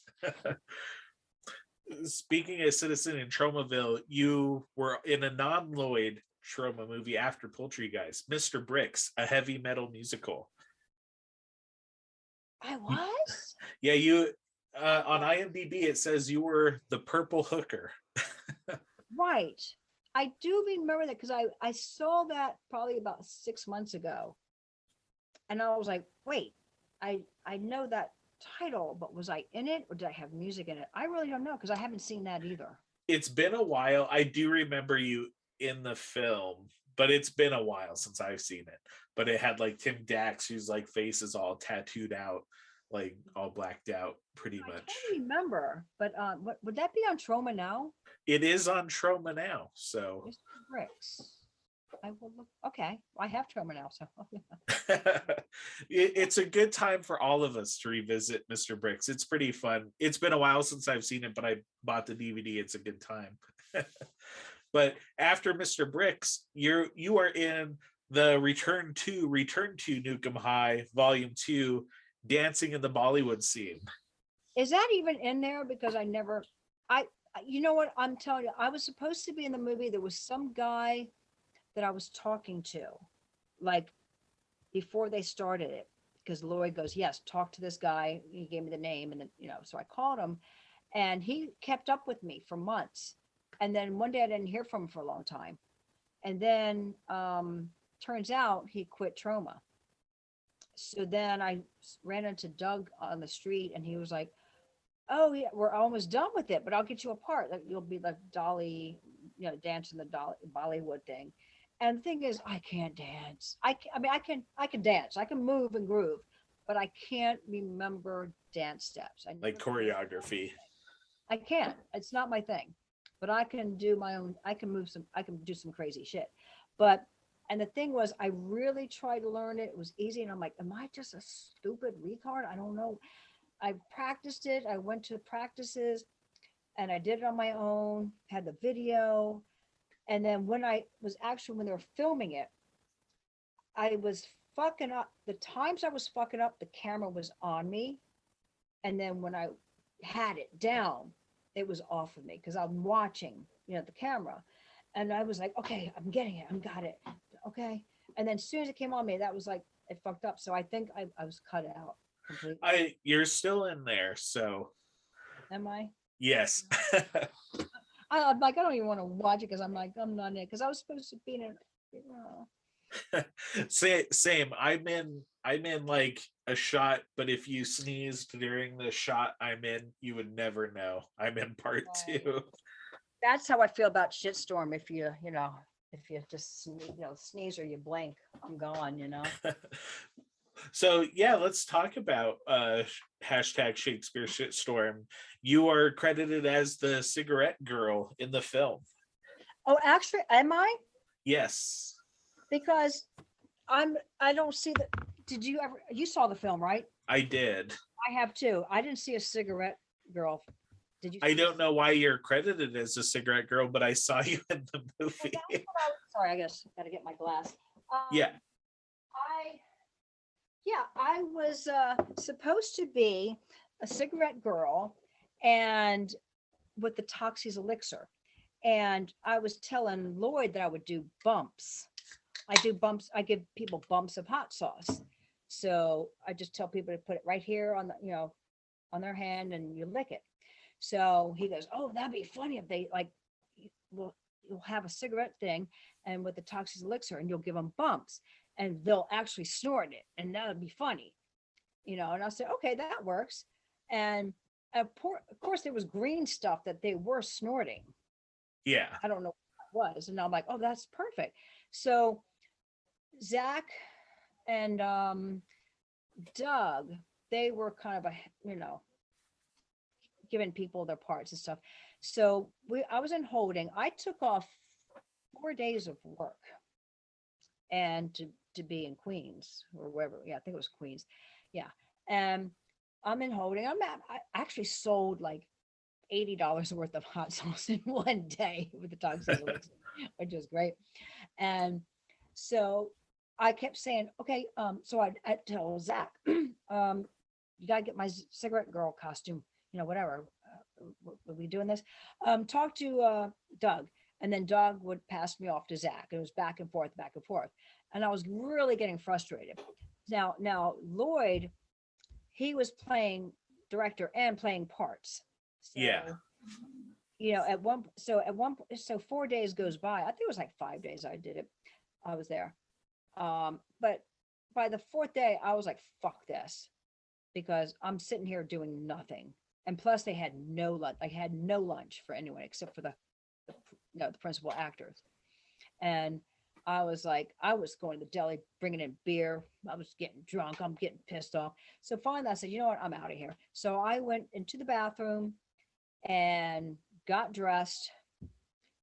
Speaking as citizen in Tromaville, you were in a non-Lloyd Troma movie after Poultrygeist, Mr. Bricks, a heavy metal musical. I was? Yeah, you on IMDb it says you were the purple hooker. Right. I do remember that because I saw that probably about 6 months ago. And I was like, wait, I know that title, but was I in it or did I have music in it? I really don't know because I haven't seen that either. It's been a while. I do remember you in the film, but it's been a while since I've seen it. But it had like Tim Dax, whose like face is all tattooed out, like all blacked out pretty much. I can't remember, but would that be on Troma now? It is on Troma now. So Mr. Bricks. I will look. Okay, I have Troma now, so It's a good time for all of us to revisit Mr. Bricks. It's pretty fun. It's been a while since I've seen it, but I bought the DVD. It's a good time. But after Mr. Bricks, you are in the Return to Nukem High Volume 2, Dancing in the Bollywood Scene. is that even in there? Because I never, you know what? I'm telling you, I was supposed to be in the movie. There was some guy that I was talking to, like before they started it, because Lloyd goes, yes, talk to this guy. He gave me the name, and then, so I called him, and he kept up with me for months. And then one day I didn't hear from him for a long time. And then turns out he quit Troma. So then I ran into Doug on the street, and he was like, oh yeah, we're almost done with it, but I'll get you a part. Like, you'll be like Dolly, dancing the Dolly Bollywood thing. And the thing is, I can't dance. I mean, I can dance. I can move and groove, but I can't remember dance steps. Like choreography. I can't. It's not my thing. But I can do my own. I can move some. I can do some crazy shit. But and the thing was, I really tried to learn it. It was easy, and I'm like, am I just a stupid retard? I don't know. I practiced it. I went to practices, and I did it on my own. Had the video, and then when they were filming it, I was fucking up. The times I was fucking up, the camera was on me, and then when I had it down, it was off of me because I'm watching, the camera, and I was like, okay, I'm getting it, got it, okay. And then as soon as it came on me, that was like, it fucked up. So I think I was cut out completely. You're still in there, so Am I? yes. I'm like, I don't even want to watch it because I'm like, I'm not in it because I was supposed to be in it. Same. I'm in like a shot, but if you sneezed during the shot I'm in, you would never know. I'm in part Right. 2. That's how I feel about Shitstorm. If if you just sneeze or you blink, I'm gone. So yeah, let's talk about hashtag Shakespeare Shitstorm. You are credited as the cigarette girl in the film. Oh, actually, am I? Yes. Because I don't see the. Did you saw the film, right? I did. I have too. I didn't see a cigarette girl. Did you? I don't know why you're credited as a cigarette girl, but I saw you in the movie. Sorry, I guess I gotta get my glass. Yeah. I was supposed to be a cigarette girl, and with the Toxie's elixir, and I was telling Lloyd that I would do bumps. I do bumps. I give people bumps of hot sauce. So I just tell people to put it right here on on their hand, and you lick it. So he goes, oh, that'd be funny if they like, you'll have a cigarette thing, and with the Toxie's elixir, and you'll give them bumps, and they'll actually snort it, and that would be funny, And I said, okay, that works. And of course, there was green stuff that they were snorting. Yeah. I don't know what it was, and I'm like, oh, that's perfect. So Zack and Doug, they were kind of giving people their parts and stuff. So I was in holding. I took off 4 days of work and to be in Queens or wherever. Yeah, I think it was Queens. Yeah. And I'm in holding. I actually sold like $80 worth of hot sauce in one day with the Toxie, which was great. And so I kept saying, okay, so I tell Zack, you gotta get my cigarette girl costume, whatever. Are we doing this? Talk to Doug. And then Doug would pass me off to Zack. It was back and forth, back and forth. And I was really getting frustrated. Now Lloyd, he was playing director and playing parts. So, Yeah. So 4 days goes by. I think it was like 5 days I did it. I was there. But by the fourth day, I was like, fuck this, because I'm sitting here doing nothing. And plus they had no lunch. I had no lunch for anyone except for the principal actors. And I was like, I was going to the deli, bringing in beer. I was getting drunk. I'm getting pissed off. So finally I said, you know what? I'm out of here. So I went into the bathroom and got dressed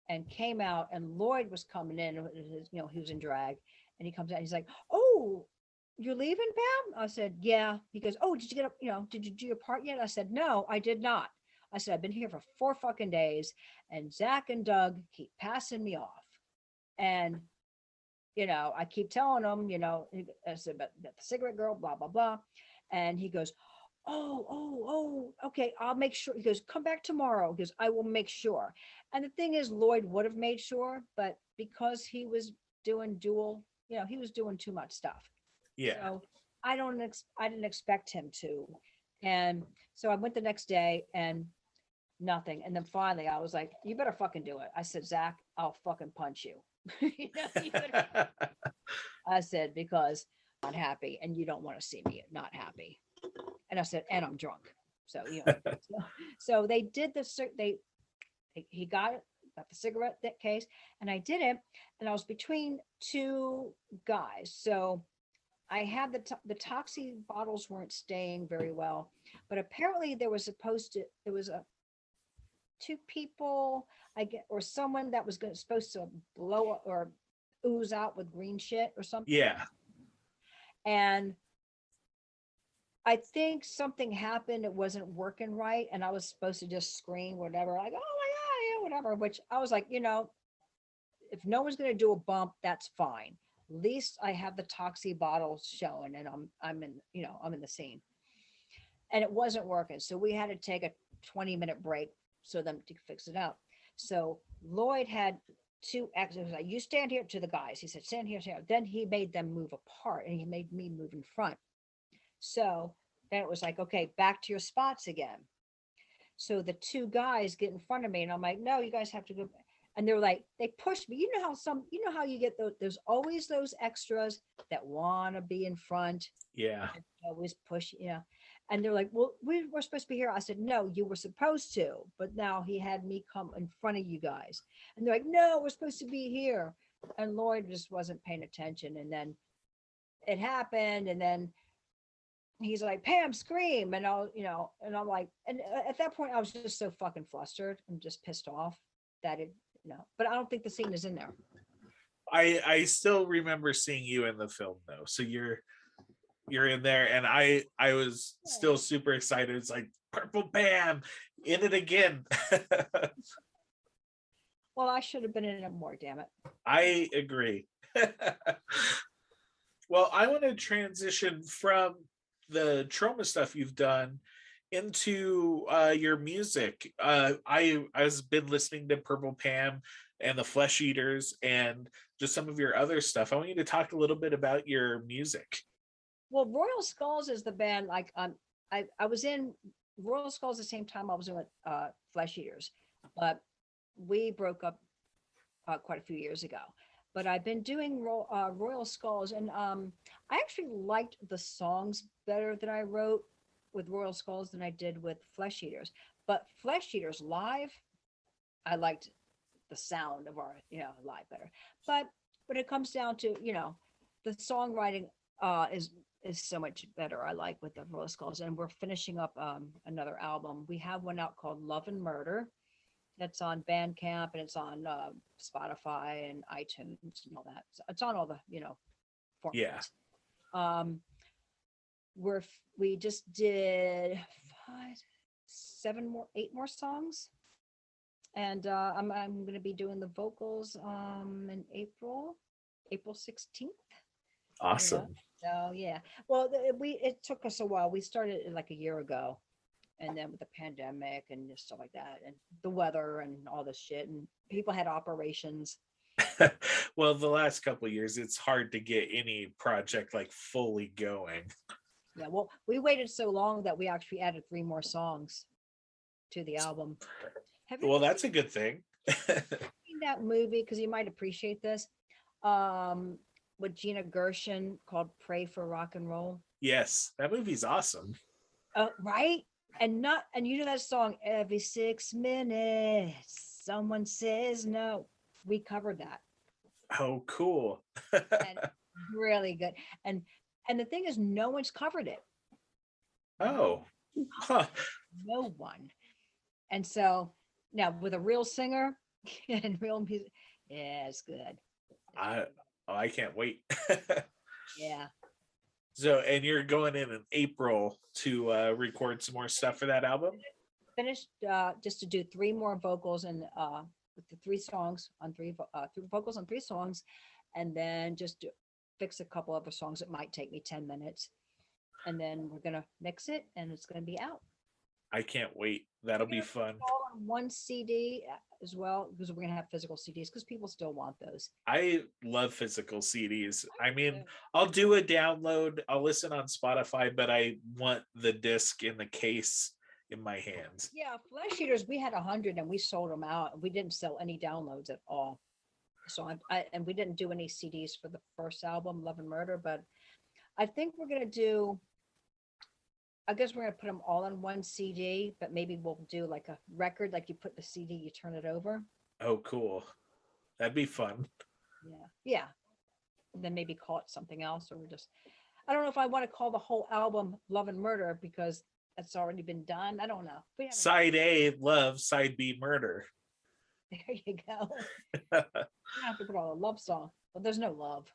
and came out, and Lloyd was coming in, he was in drag, and he comes out, and he's like, "Oh, you're leaving, Pam?" I said, "Yeah." He goes, "Oh, did you get up, did you do your part yet?" I said, "No, I did not." I said, "I've been here for 4 fucking days, and Zack and Doug keep passing me off. And, I keep telling them, I said, but the cigarette girl, blah, blah, blah." And he goes, oh, okay, I'll make sure." He goes, "Come back tomorrow." He goes, "I will make sure." And the thing is, Lloyd would have made sure, but because he was doing he was doing too much stuff. Yeah. So I didn't expect him to. And so I went the next day and nothing. And then finally I was like, "You better fucking do it." I said, "Zack, I'll fucking punch you." You better. I said, "Because I'm not happy and you don't want to see me not happy." And I said, "And I'm drunk." So, so they did he got the cigarette case, and I did it. And I was between 2 guys. So I had the Toxie bottles weren't staying very well, but apparently there was 2 people, I get, or someone that was supposed to blow or ooze out with green shit or something. Yeah. And I think something happened. It wasn't working right. And I was supposed to just scream whatever, like, "Oh my God," whatever, which I was like, if no one's going to do a bump, that's fine. At least I have the Toxie bottles showing, and I'm in the scene. And it wasn't working. So we had to take a 20-minute break so them to fix it out. So Lloyd had 2 exits. Like, "You stand here," to the guys. He said, "Stand here, stand here." Then he made them move apart, and he made me move in front. So then it was like, "Okay, back to your spots again." So the 2 guys get in front of me, and I'm like, "No, you guys have to go." And they're like, they pushed me. How you get those, there's always those extras that want to be in front. Yeah. And always push, And they're like, "Well, we're supposed to be here." I said, "No, you were supposed to." But now he had me come in front of you guys. And they're like, "No, we're supposed to be here." And Lloyd just wasn't paying attention. And then it happened. And then he's like, "Pam, scream." And and I'm like, and at that point I was just so fucking flustered and just pissed off that but I don't think the scene is in there. I still remember seeing you in the film though. So you're in there, and I was still super excited. It's like, Purple Pam in it again. Well, I should have been in it more, damn it. I agree. Well, I want to transition from the Troma stuff you've done into your music. I've been listening to Purple Pam and the Flesh Eaters and just some of your other stuff. I want you to talk a little bit about your music. Well, Royal Skulls is the band. Like, I was in Royal Skulls the same time I was in with Flesh Eaters, but we broke up quite a few years ago. But I've been doing Royal Skulls, and I actually liked the songs better that I wrote with Royal Skulls than I did with Flesh Eaters. But Flesh Eaters live, I liked the sound of our live better. But when it comes down to the songwriting is so much better. I like with the Royal Skulls, and we're finishing up another album. We have one out called Love and Murder. That's on Bandcamp, and it's on Spotify and iTunes and all that. So it's on all the formats. Yeah. We just did 8 more songs, and I'm going to be doing the vocals in April 16th. Awesome. So yeah, well, it took us a while. We started like a year ago, and then with the pandemic and just stuff like that, and the weather and all this shit, and people had operations. Well, the last couple of years, it's hard to get any project like fully going. Yeah, well, we waited so long that we actually added 3 more songs to the album. Well, that's a good thing. Seen that movie? Because you might appreciate this. With Gina Gershon, called "Pray for Rock and Roll." Yes, that movie's awesome. Right? And that song, "Every 6 minutes someone says no." We covered that. Oh, cool. And really good. And the thing is, no one's covered it. Oh. Huh. No one. And so now with a real singer, and real music. Yeah, it's good. I can't wait. Yeah. So, and you're going in April to record some more stuff for that album? Finished just to do three more vocals and with the three songs on three vocals on three songs, and then just fix a couple other songs. It might take me 10 minutes, and then we're gonna mix it and it's gonna be out. I can't wait. That'll be fun. All on one CD as well, because we're gonna have physical CDs because people still want those. I love physical CDs. I mean, Yeah. I'll do a download, I'll listen on Spotify, but I want the disc in the case in my hands. Yeah, flash eaters, we had 100 and we sold them out. We didn't sell any downloads at all. So and we didn't do any CDs for the first album, Love and Murder, but I think we're gonna do. I guess we're gonna put them all on one CD, but maybe we'll do like a record, like you put the CD, you turn it over. Oh, cool. That'd be fun. Yeah, yeah. And then maybe call it something else, or just. I don't know if I want to call the whole album Love and Murder because that's already been done. I don't know. We haven't- Side A, love, side B, murder. There you go. I have to put on a love song, but there's no love.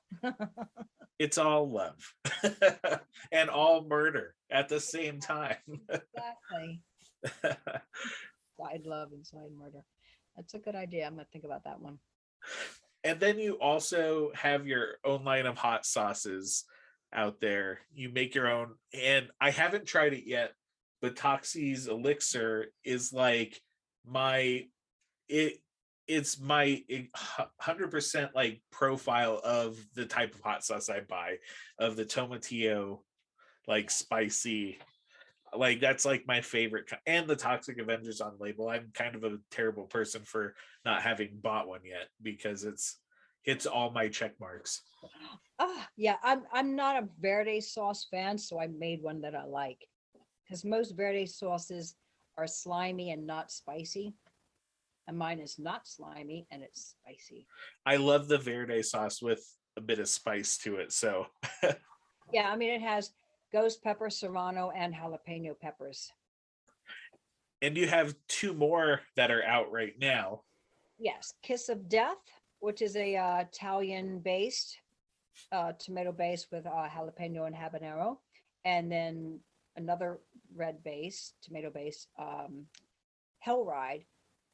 It's all love and all murder at the same time. Exactly. Side love and side murder. That's a good idea. I'm gonna think about that one. And then you also have your own line of hot sauces out there. You make your own, and I haven't tried it yet, but Toxie's elixir is like it's my 100% like profile of the type of hot sauce I buy, of the tomatillo, like spicy, like that's like my favorite. And the Toxic Avengers on label. I'm kind of a terrible person for not having bought one yet because it's all my check marks. Oh, yeah, I'm not a Verde sauce fan, so I made one that I like. Because most Verde sauces are slimy and not spicy. And mine is not slimy and it's spicy. I love the Verde sauce with a bit of spice to it. So Yeah, I mean it has ghost pepper, serrano, and jalapeno peppers. and you have two more that are out right now. Yes, Kiss of Death, which is a Italian based tomato base with jalapeno and habanero, and then another red base, tomato base, Hell Ride,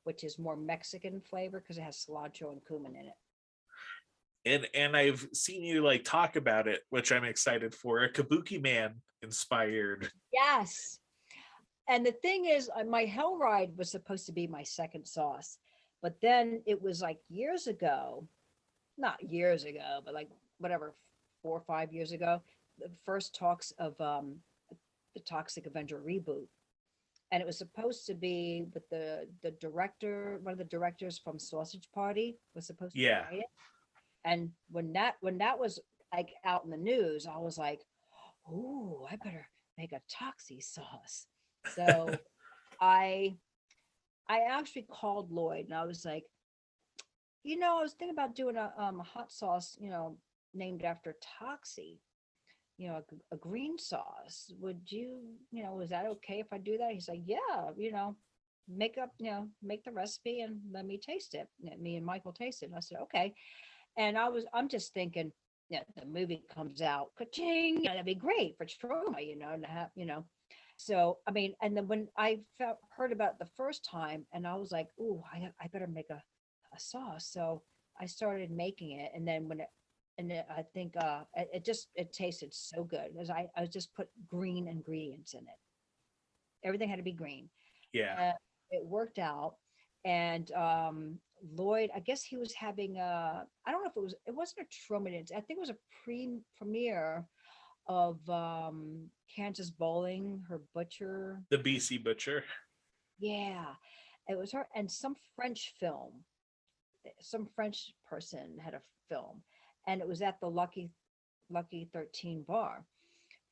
which is more Mexican flavor because it has cilantro and cumin in it. And I've seen you like talk about it, which I'm excited for. A Kabuki Man inspired. Yes. And the thing is, my Hell Ride was supposed to be my second sauce, but then it was like years ago, not years ago, but like whatever, 4 or 5 years ago, the first talks of the Toxic Avenger reboot. And it was supposed to be with the director, one of the directors from Sausage Party was supposed to Yeah. write it. And when that was like out in the news, I was like, oh, I better make a Toxie sauce. So I actually called Lloyd and I was like, I was thinking about doing a hot sauce, named after Toxie, a green sauce. Would you, is that okay if I do that? He's like, yeah, make the recipe and let me taste it. Me and Michael taste it. And I said, okay. And I'm just thinking, the movie comes out, ka-ching, that'd be great for Troma, to have, So, I mean, and then when I heard about it the first time, and I was like, oh, I better make a sauce. So I started making it. And then I think it tasted so good because I just put green ingredients in it. Everything had to be green. Yeah. It worked out. And Lloyd, I guess he was having I don't know if it wasn't a Troma, I think it was a premiere of Kansas Bowling, her butcher. The BC Butcher. Yeah, it was her and some French film. Some French person had a film, and it was at the Lucky 13 bar,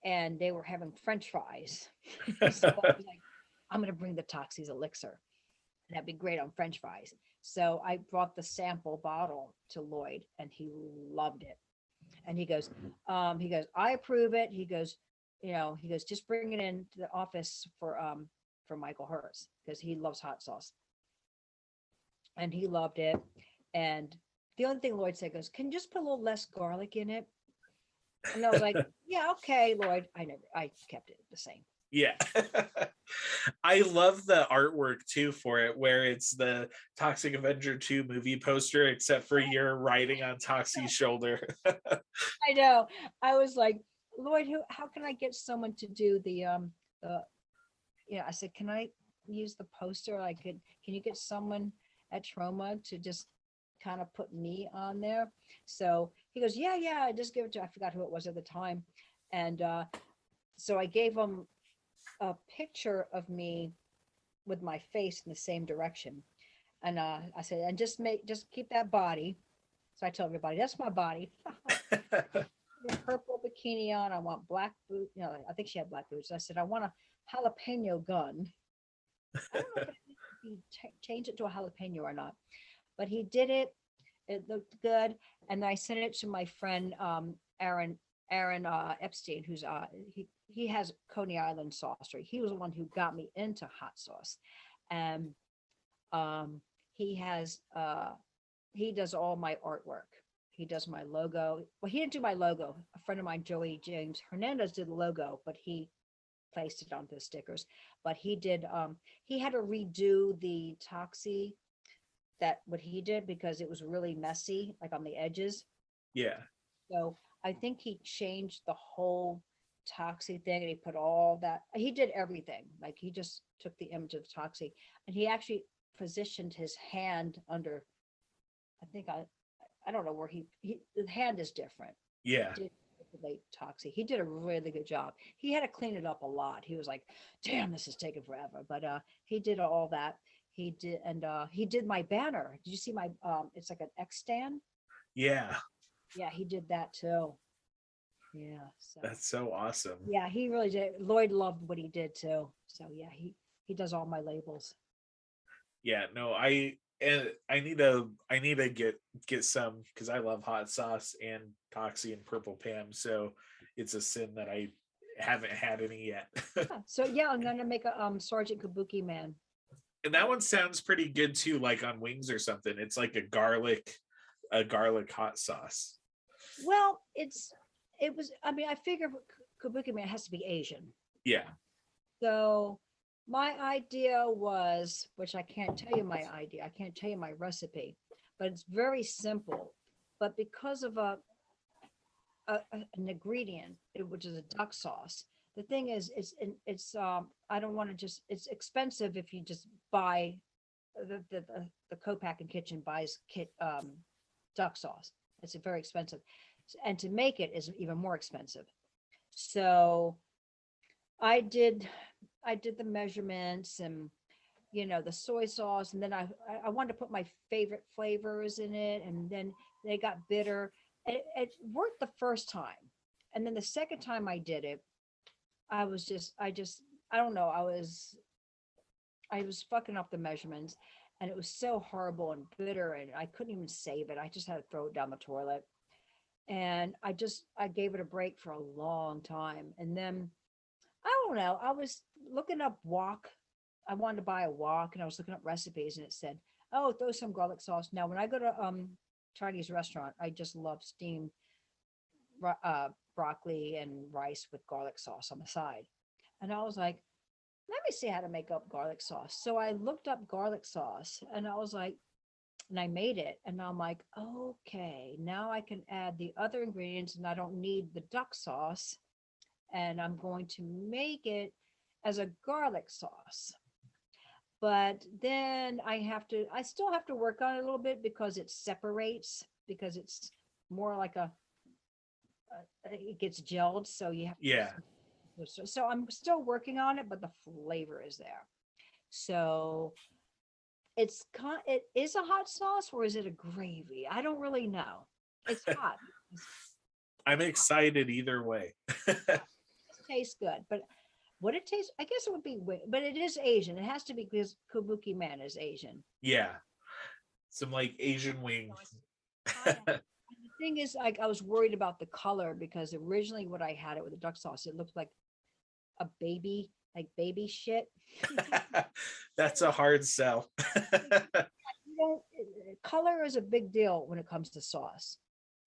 and they were having French fries. So I was like, I'm gonna bring the Toxie's elixir. That'd be great on French fries. So I brought the sample bottle to Lloyd, and he loved it. And he goes, I approve it. He goes, just bring it in to the office for Michael Hers because he loves hot sauce. and he loved it. And the only thing Lloyd said goes, "Can you just put a little less garlic in it?" And I was like, "Yeah, okay, Lloyd." I kept it the same. Yeah. I love the artwork too for it, where it's the Toxic Avenger 2 movie poster, except for you're riding on Toxie's shoulder. I know. I was like, "Lloyd, how can I get someone to do the I said, can I use the poster? Can you get someone at Troma to just kind of put me on there?" So he goes, "Yeah, yeah, just give it to," I forgot who it was at the time. And so I gave him a picture of me with my face in the same direction. And I said, "And just keep that body." So I tell everybody, "That's my body." A purple bikini on. I want black boot. I think she had black boots. I said, "I want a jalapeno gun." I don't know if he changed it to a jalapeno or not, but he did it. It looked good, and I sent it to my friend Aaron Epstein, who's he has Coney Island sauce. He was the one who got me into hot sauce, and he has he does all my artwork. He does my logo. Well, he didn't do my logo. A friend of mine, Joey James Hernandez, did the logo, but he placed it onto the stickers. But he did he had to redo the Toxie, that what he did, because it was really messy, like on the edges. Yeah. So I think he changed the whole Toxie thing, and he put all that, he did everything. Like, he just took the image of the Toxie, and he actually positioned his hand under, I think I don't know where the hand is different. Yeah. Did late Toxie. He did a really good job. He had to clean it up a lot. He was like, "Damn, this is taking forever." But he did all that. He did, and he did my banner. Did you see my it's like an X stand? Yeah. Yeah, he did that too. Yeah. So That's so awesome. yeah, he really did. Lloyd loved what he did too. So yeah, he does all my labels. Yeah, no, I need to get some, because I love hot sauce and Toxie and Purple Pam, so it's a sin that I haven't had any yet. Yeah, so yeah, I'm gonna make a Sergeant Kabuki man. And that one sounds pretty good too, like on wings or something. It's like a garlic hot sauce. Well, it was. I mean, I figure Kabuki man has to be Asian. Yeah. So my idea was, which I can't tell you my idea, I can't tell you my recipe, but it's very simple. But because of an ingredient, which is a duck sauce, the thing is, I don't want to just, it's expensive if you just buy the co-packing kitchen buys duck sauce. It's very expensive, and to make it is even more expensive. So I did the measurements, and the soy sauce, and then I wanted to put my favorite flavors in it, and then they got bitter. It worked the first time, and then the second time I did it, I don't know, I was fucking up the measurements, and it was so horrible and bitter, and I couldn't even save it. I just had to throw it down the toilet, and I gave it a break for a long time, and then I don't know. I was looking up wok. I wanted to buy a wok, and I was looking up recipes, and it said, "Oh, throw some garlic sauce." Now, when I go to Chinese restaurant, I just love steamed broccoli and rice with garlic sauce on the side. And I was like, "Let me see how to make up garlic sauce." So I looked up garlic sauce, and I was like, and I made it, and I'm like, okay, now I can add the other ingredients, and I don't need the duck sauce, and I'm going to make it as a garlic sauce. But then I still have to work on it a little bit, because it separates, because it's more like it gets gelled. So you have Yeah. so I'm still working on it, but the flavor is there. So it is a hot sauce, or is it a gravy? I don't really know. It's hot. I'm excited either way. It tastes good, but what it tastes, I guess it would be, but it is Asian. It has to be, because Kabuki man is Asian. Yeah. Some like Asian wings. The thing is, like, I was worried about the color, because originally when I had it with the duck sauce, it looked like a baby, like baby shit. That's a hard sell. color is a big deal when it comes to sauce.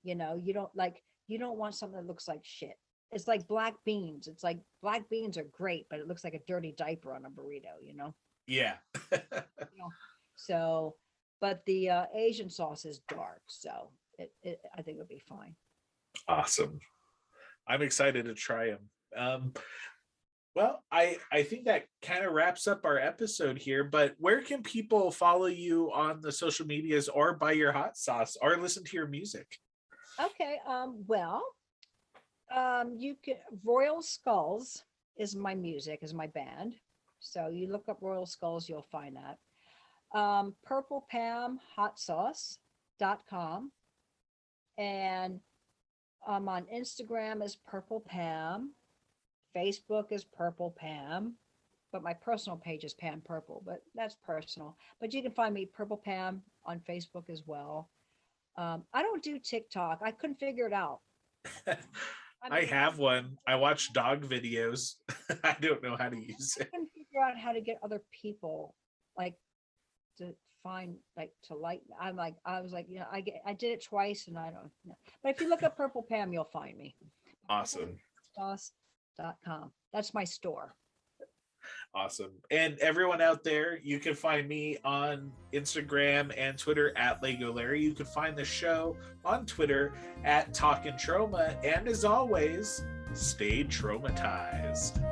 You know, you don't want something that looks like shit. It's like black beans. It's like black beans are great, but it looks like a dirty diaper on a burrito, you know? Yeah. You know? So, but the Asian sauce is dark, so I think it'll be fine. Awesome. I'm excited to try them. Well, I think that kind of wraps up our episode here, but where can people follow you on the social medias or buy your hot sauce or listen to your music? Okay, you can Royal Skulls is my music, is my band. So you look up Royal Skulls, you'll find that. Purple Pam Hot Sauce.com. And on Instagram is Purple Pam. Facebook is Purple Pam. But my personal page is Pam Purple, but that's personal. But you can find me Purple Pam on Facebook as well. I don't do TikTok. I couldn't figure it out. I have one. I watch dog videos. I don't know how to use I it. couldn't figure out how to get other people like to find like to like. I was like, you know, I did it twice and I don't know. But if you look up Purple Pam, you'll find me. Awesome. Sauce.com. That's my store. Awesome. And everyone out there, you can find me on Instagram and Twitter at Lego Larry. You can find the show on Twitter at Talkin Troma. And as always, stay traumatized.